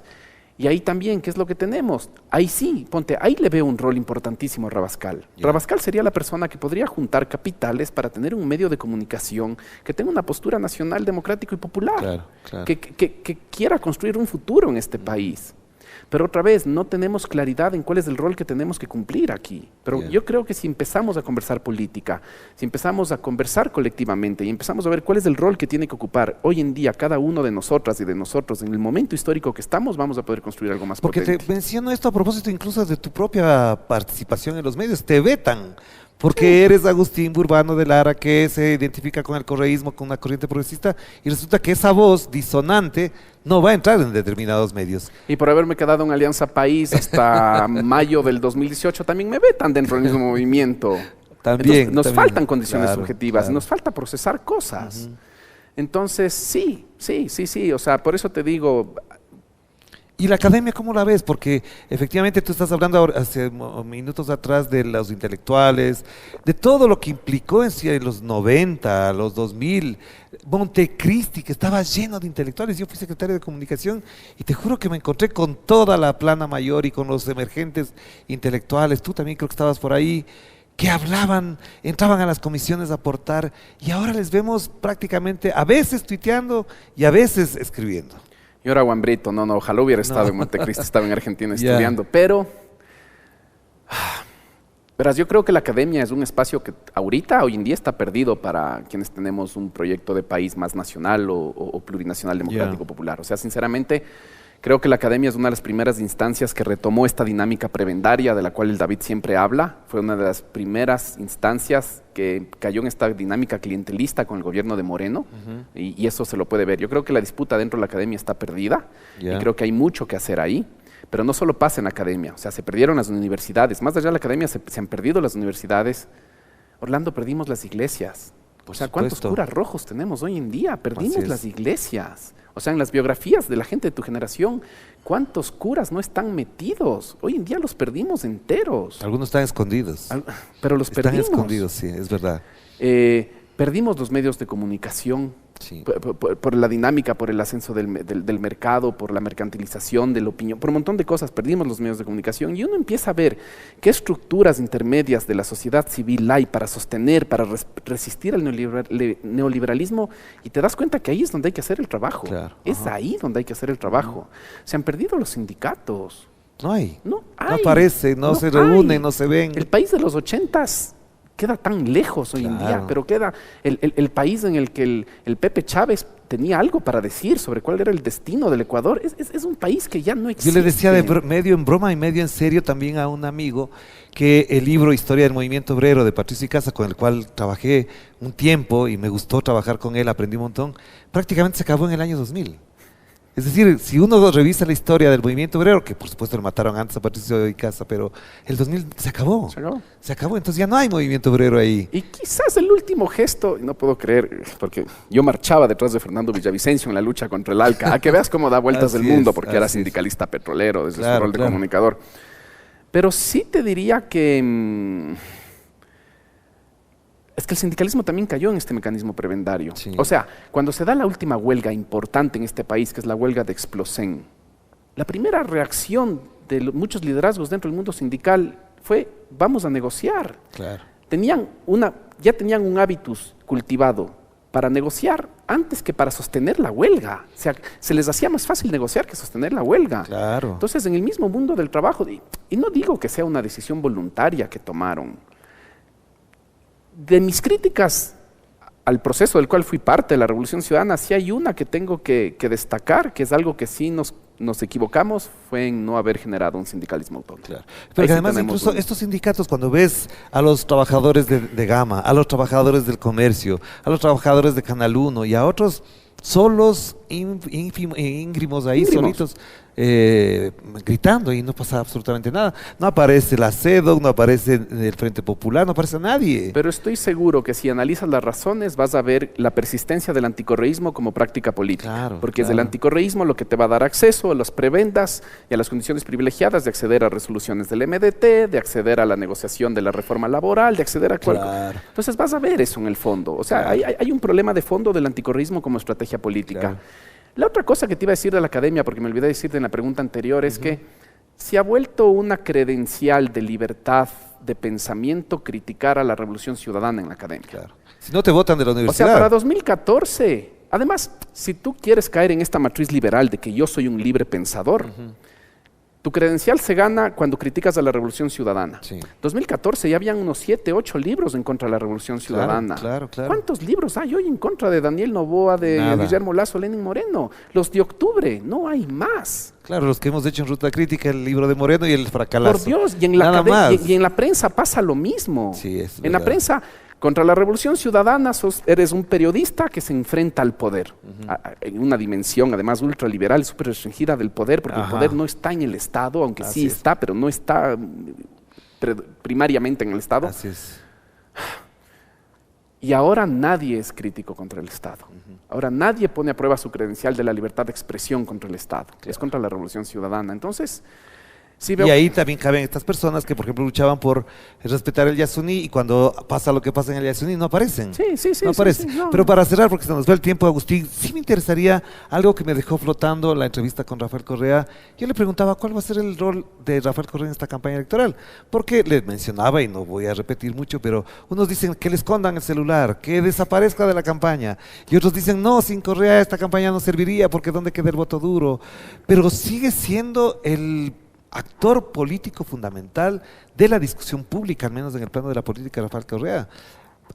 [SPEAKER 5] Y ahí también, ¿qué es lo que tenemos? Ahí sí, ahí le veo un rol importantísimo a Rabascal. Rabascal sería la persona que podría juntar capitales para tener un medio de comunicación que tenga una postura nacional, democrático y popular. Que quiera construir un futuro en este país. Pero otra vez, no tenemos claridad en cuál es el rol que tenemos que cumplir aquí. Pero yo creo que si empezamos a conversar política, si empezamos a conversar colectivamente y empezamos a ver cuál es el rol que tiene que ocupar hoy en día cada uno de nosotras y de nosotros en el momento histórico que estamos, vamos a poder construir algo más potente.
[SPEAKER 4] Porque te menciono esto a propósito incluso de tu propia participación en los medios. Te vetan. Porque eres Agustín Burbano de Lara, que se identifica con el correísmo, con una corriente progresista, y resulta que esa voz disonante no va a entrar en determinados medios.
[SPEAKER 5] Y por haberme quedado en Alianza País hasta mayo del 2018, también me vetan dentro del mismo movimiento.
[SPEAKER 4] También.
[SPEAKER 5] Entonces, nos faltan condiciones
[SPEAKER 4] claro,
[SPEAKER 5] subjetivas,
[SPEAKER 4] claro.
[SPEAKER 5] nos falta procesar cosas. Entonces, sí. O sea, por eso te digo...
[SPEAKER 4] ¿Y la academia cómo la ves? Porque efectivamente tú estás hablando hace minutos atrás de los intelectuales, de todo lo que implicó en los 90, los 2000, Montecristi, que estaba lleno de intelectuales. Yo fui secretario de comunicación y te juro que me encontré con toda la plana mayor y con los emergentes intelectuales. Tú también creo que estabas por ahí, que hablaban, entraban a las comisiones a aportar, y ahora les vemos prácticamente a veces tuiteando y a veces escribiendo.
[SPEAKER 5] Yo era guambrito, ojalá hubiera estado en Montecristi, estaba en Argentina estudiando, pero... Verás, yo creo que la academia es un espacio que hoy en día está perdido para quienes tenemos un proyecto de país más nacional o plurinacional democrático popular. O sea, sinceramente, creo que la academia es una de las primeras instancias que retomó esta dinámica prebendaria de la cual el David siempre habla. Fue una de las primeras instancias que cayó en esta dinámica clientelista con el gobierno de Moreno, y eso se lo puede ver. Yo creo que la disputa dentro de la academia está perdida, y creo que hay mucho que hacer ahí. Pero no solo pasa en la academia, o sea, se perdieron las universidades. Más allá de la academia se han perdido las universidades. Orlando, perdimos las iglesias. O sea, ¿cuántos curas rojos tenemos hoy en día? Perdimos las iglesias. O sea, en las biografías de la gente de tu generación, ¿cuántos curas no están metidos? Hoy en día los perdimos enteros.
[SPEAKER 4] Algunos están escondidos.
[SPEAKER 5] Pero los perdimos.
[SPEAKER 4] Están escondidos, sí, es verdad.
[SPEAKER 5] Perdimos los medios de comunicación. Sí. Por la dinámica, por el ascenso del mercado, por la mercantilización de la opinión, por un montón de cosas, perdimos los medios de comunicación, y uno empieza a ver qué estructuras intermedias de la sociedad civil hay para sostener, para resistir al neoliberalismo, y te das cuenta que ahí es donde hay que hacer el trabajo. Claro. Es ahí donde hay que hacer el trabajo. Se han perdido los sindicatos.
[SPEAKER 4] No hay. No aparece, no se reúnen, no se ven.
[SPEAKER 5] El país de los 80s queda tan lejos hoy en día, pero queda el país en el que el Pepe Chávez tenía algo para decir sobre cuál era el destino del Ecuador. Es un país que ya no existe.
[SPEAKER 4] Yo le decía medio en broma y medio en serio también a un amigo que el libro Historia del Movimiento Obrero de Patricio Icaza, con el cual trabajé un tiempo y me gustó trabajar con él, aprendí un montón, prácticamente se acabó en el año 2000. Es decir, si uno revisa la historia del movimiento obrero, que por supuesto lo mataron antes a Patricio Icaza, pero el 2000 se acabó. Se acabó, entonces ya no hay movimiento obrero ahí.
[SPEAKER 5] Y quizás el último gesto, y no puedo creer, porque yo marchaba detrás de Fernando Villavicencio en la lucha contra el ALCA, a que veas cómo da vueltas del mundo, porque era sindicalista petrolero desde su rol de comunicador. Pero sí te diría que... es que el sindicalismo también cayó en este mecanismo prebendario. Sí. O sea, cuando se da la última huelga importante en este país, que es la huelga de Explosen, la primera reacción de muchos liderazgos dentro del mundo sindical fue: vamos a negociar. Claro. Ya tenían un hábitus cultivado para negociar antes que para sostener la huelga. O sea, se les hacía más fácil negociar que sostener la huelga. Claro. Entonces, en el mismo mundo del trabajo, y no digo que sea una decisión voluntaria que tomaron, de mis críticas al proceso del cual fui parte de la Revolución Ciudadana, sí hay una que tengo que destacar, que es algo que sí nos equivocamos, fue en no haber generado un sindicalismo autónomo. Claro.
[SPEAKER 4] Pero además incluso estos sindicatos, cuando ves a los trabajadores de Gama, a los trabajadores del comercio, a los trabajadores de Canal 1 y a otros solos, ínfimos ahí, solitos, gritando y no pasa absolutamente nada. No aparece la CEDO, no aparece el Frente Popular, no aparece nadie.
[SPEAKER 5] Pero estoy seguro que si analizas las razones vas a ver la persistencia del anticorreísmo como práctica política.
[SPEAKER 4] Claro,
[SPEAKER 5] porque es el anticorreísmo lo que te va a dar acceso a las prebendas y a las condiciones privilegiadas de acceder a resoluciones del MDT, de acceder a la negociación de la reforma laboral, de acceder a
[SPEAKER 4] Claro.
[SPEAKER 5] Entonces vas a ver eso en el fondo. O sea, hay un problema de fondo del anticorreísmo como estrategia política.
[SPEAKER 4] Claro.
[SPEAKER 5] La otra cosa que te iba a decir de la academia, porque me olvidé decirte en la pregunta anterior, es que se ha vuelto una credencial de libertad de pensamiento criticar a la revolución ciudadana en la academia.
[SPEAKER 4] Claro. Si no te votan de la
[SPEAKER 5] O
[SPEAKER 4] universidad.
[SPEAKER 5] sea, para 2014, además, si tú quieres caer en esta matriz liberal de que yo soy un libre pensador, tu credencial se gana cuando criticas a la revolución ciudadana.
[SPEAKER 4] Sí.
[SPEAKER 5] 2014 ya habían unos 7, 8 libros en contra de la revolución ciudadana.
[SPEAKER 4] Claro.
[SPEAKER 5] ¿Cuántos libros hay hoy en contra de Daniel Noboa, de
[SPEAKER 4] Nada.
[SPEAKER 5] Guillermo Lazo, Lenin Moreno? Los de octubre, no hay más.
[SPEAKER 4] Claro, los que hemos hecho en Ruta Crítica, el libro de Moreno y el Fracalazo.
[SPEAKER 5] Por Dios, y en la
[SPEAKER 4] Nada más.
[SPEAKER 5] y en la prensa pasa lo mismo.
[SPEAKER 4] Sí, es
[SPEAKER 5] en la
[SPEAKER 4] verdad.
[SPEAKER 5] prensa, contra la revolución ciudadana, eres un periodista que se enfrenta al poder, en una dimensión además ultraliberal, súper restringida del poder, porque el poder no está en el Estado, aunque
[SPEAKER 4] Así
[SPEAKER 5] sí
[SPEAKER 4] es.
[SPEAKER 5] está, pero no está primariamente en el Estado.
[SPEAKER 4] Así es.
[SPEAKER 5] Y ahora nadie es crítico contra el Estado. Ahora nadie pone a prueba su credencial de la libertad de expresión contra el Estado. Es contra la revolución ciudadana. Entonces, sí veo...
[SPEAKER 4] Y ahí también caben estas personas que, por ejemplo, luchaban por respetar el Yasuní y cuando pasa lo que pasa en el Yasuní no aparecen.
[SPEAKER 5] Sí,
[SPEAKER 4] no aparecen.
[SPEAKER 5] sí, no.
[SPEAKER 4] Pero para cerrar, porque se nos va el tiempo, Agustín, sí me interesaría algo que me dejó flotando la entrevista con Rafael Correa. Yo le preguntaba cuál va a ser el rol de Rafael Correa en esta campaña electoral. Porque le mencionaba, y no voy a repetir mucho, pero unos dicen que le escondan el celular, que desaparezca de la campaña. Y otros dicen, no, sin Correa esta campaña no serviría porque ¿dónde queda el voto duro? Pero sigue siendo el actor político fundamental de la discusión pública, al menos en el plano de la política, Rafael Correa.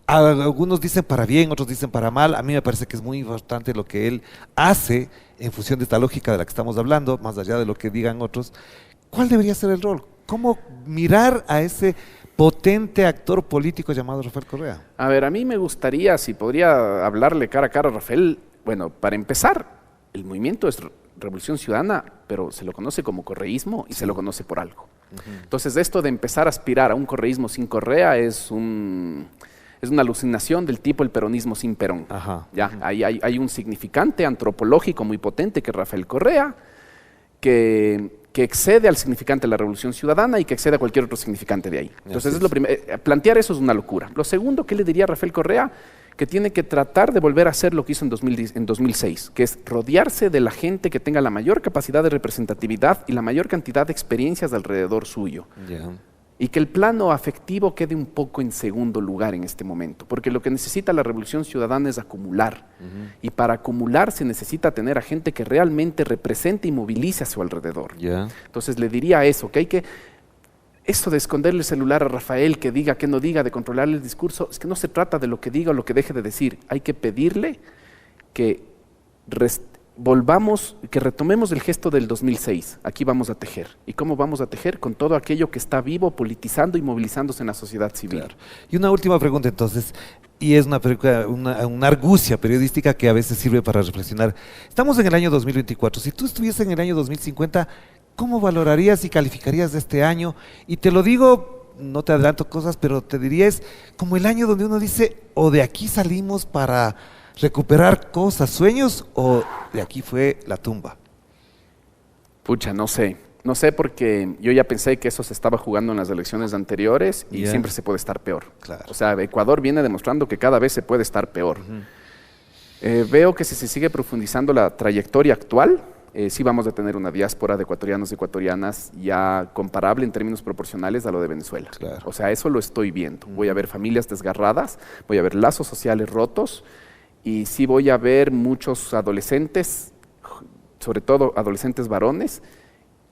[SPEAKER 4] Algunos dicen para bien, otros dicen para mal. A mí me parece que es muy importante lo que él hace en función de esta lógica de la que estamos hablando, más allá de lo que digan otros. ¿Cuál debería ser el rol? ¿Cómo mirar a ese potente actor político llamado Rafael Correa?
[SPEAKER 5] A ver, a mí me gustaría, si podría hablarle cara a cara a Rafael, bueno, para empezar, el movimiento es Revolución Ciudadana, pero se lo conoce como correísmo y se lo conoce por algo. Entonces, esto de empezar a aspirar a un correísmo sin Correa es una alucinación del tipo el peronismo sin Perón. ¿Ya? Hay un significante antropológico muy potente que es Rafael Correa, que excede al significante de la Revolución Ciudadana y que excede a cualquier otro significante de ahí. Entonces, es lo primero. Plantear eso es una locura. Lo segundo, ¿qué le diría a Rafael Correa? Que tiene que tratar de volver a hacer lo que hizo en 2006, que es rodearse de la gente que tenga la mayor capacidad de representatividad y la mayor cantidad de experiencias alrededor suyo. Y que el plano afectivo quede un poco en segundo lugar en este momento, porque lo que necesita la Revolución Ciudadana es acumular. Y para acumular se necesita tener a gente que realmente represente y movilice a su alrededor. Entonces le diría eso, que hay que... Esto de esconderle el celular a Rafael, que diga, que no diga, de controlarle el discurso, es que no se trata de lo que diga o lo que deje de decir. Hay que pedirle que retomemos el gesto del 2006. Aquí vamos a tejer. ¿Y cómo vamos a tejer? Con todo aquello que está vivo, politizando y movilizándose en la sociedad civil.
[SPEAKER 4] Claro. Y una última pregunta entonces, y es una argucia periodística que a veces sirve para reflexionar. Estamos en el año 2024. Si tú estuvieses en el año 2050, ¿cómo valorarías y calificarías de este año? Y te lo digo, no te adelanto cosas, pero te diría es como el año donde uno dice, o de aquí salimos para recuperar cosas, sueños, o de aquí fue la tumba.
[SPEAKER 5] Pucha, no sé. No sé porque yo ya pensé que eso se estaba jugando en las elecciones anteriores y siempre se puede estar peor.
[SPEAKER 4] Claro.
[SPEAKER 5] O sea, Ecuador viene demostrando que cada vez se puede estar peor. Veo que si se sigue profundizando la trayectoria actual, sí vamos a tener una diáspora de ecuatorianos y ecuatorianas ya comparable en términos proporcionales a lo de Venezuela.
[SPEAKER 4] Claro.
[SPEAKER 5] O sea, eso lo estoy viendo. Voy a ver familias desgarradas, voy a ver lazos sociales rotos y sí voy a ver muchos adolescentes, sobre todo adolescentes varones,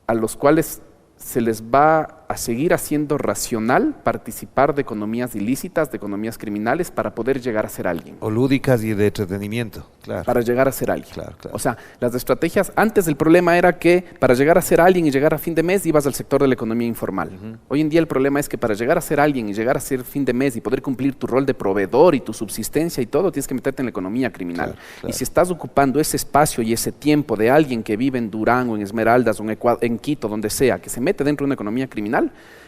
[SPEAKER 5] a los cuales se les va a seguir haciendo racional participar de economías ilícitas, de economías criminales, para poder llegar a ser alguien.
[SPEAKER 4] O lúdicas y de entretenimiento, claro.
[SPEAKER 5] Para llegar a ser alguien.
[SPEAKER 4] Claro.
[SPEAKER 5] O sea, las estrategias, antes el problema era que para llegar a ser alguien y llegar a fin de mes ibas al sector de la economía informal. Hoy en día el problema es que para llegar a ser alguien y llegar a ser fin de mes y poder cumplir tu rol de proveedor y tu subsistencia y todo, tienes que meterte en la economía criminal.
[SPEAKER 4] Claro.
[SPEAKER 5] Y si estás ocupando ese espacio y ese tiempo de alguien que vive en Durán o en Esmeraldas o en Quito, donde sea, que se mete dentro de una economía criminal,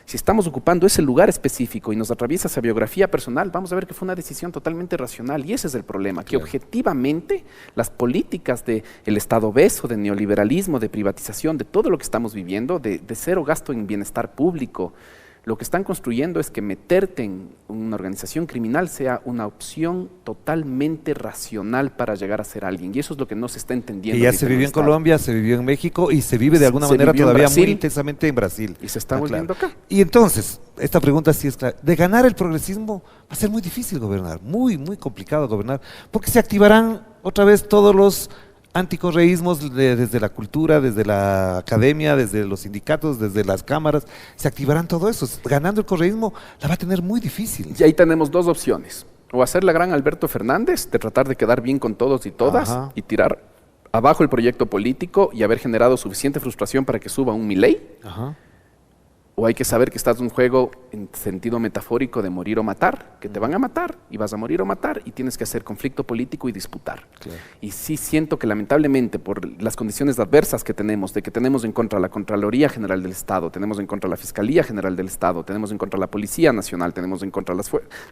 [SPEAKER 5] si estamos ocupando ese lugar específico y nos atraviesa esa biografía personal, vamos a ver que fue una decisión totalmente racional. Y ese es el problema, que objetivamente las políticas del Estado obeso, de neoliberalismo, de privatización, de todo lo que estamos viviendo, de cero gasto en bienestar público, lo que están construyendo es que meterte en una organización criminal sea una opción totalmente racional para llegar a ser alguien. Y eso es lo que no se está entendiendo.
[SPEAKER 4] Y ya se vivió en Colombia, se vivió en México y se vive de alguna manera todavía muy intensamente en Brasil.
[SPEAKER 5] Y se está volviendo acá.
[SPEAKER 4] Y entonces, esta pregunta sí es clara. De ganar el progresismo va a ser muy difícil gobernar, muy complicado gobernar, porque se activarán otra vez todos los anticorreísmos desde la cultura, desde la academia, desde los sindicatos, desde las cámaras, se activarán todo eso. Ganando el correísmo la va a tener muy difícil.
[SPEAKER 5] Y ahí tenemos dos opciones. O hacer la gran Alberto Fernández, de tratar de quedar bien con todos y todas, y tirar abajo el proyecto político y haber generado suficiente frustración para que suba un Milei. O hay que saber que estás en un juego en sentido metafórico de morir o matar, que te van a matar y vas a morir o matar y tienes que hacer conflicto político y disputar. Y sí siento que lamentablemente por las condiciones adversas que tenemos, de que tenemos en contra la Contraloría General del Estado, tenemos en contra la Fiscalía General del Estado, tenemos en contra la Policía Nacional, tenemos en contra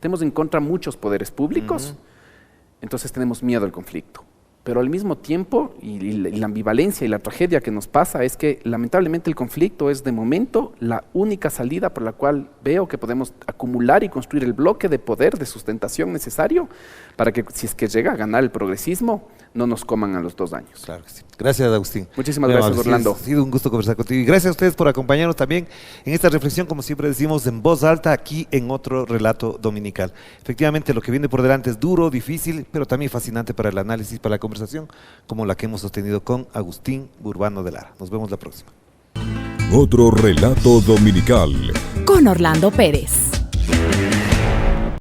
[SPEAKER 5] tenemos en contra muchos poderes públicos, entonces tenemos miedo al conflicto. Pero al mismo tiempo, y la ambivalencia y la tragedia que nos pasa es que lamentablemente el conflicto es de momento la única salida por la cual veo que podemos acumular y construir el bloque de poder, de sustentación necesario para que si es que llega a ganar el progresismo, no nos coman a los 2 años.
[SPEAKER 4] Claro que sí. Gracias, Agustín.
[SPEAKER 5] Muchísimas gracias, Orlando.
[SPEAKER 4] Ha sido un gusto conversar contigo y gracias a ustedes por acompañarnos también en esta reflexión, como siempre decimos, en voz alta, aquí en otro relato dominical. Efectivamente, lo que viene por delante es duro, difícil, pero también fascinante para el análisis, para la conversación, como la que hemos sostenido con Agustín Burbano de Lara. Nos vemos la próxima.
[SPEAKER 2] Otro relato dominical.
[SPEAKER 3] Con Orlando Pérez.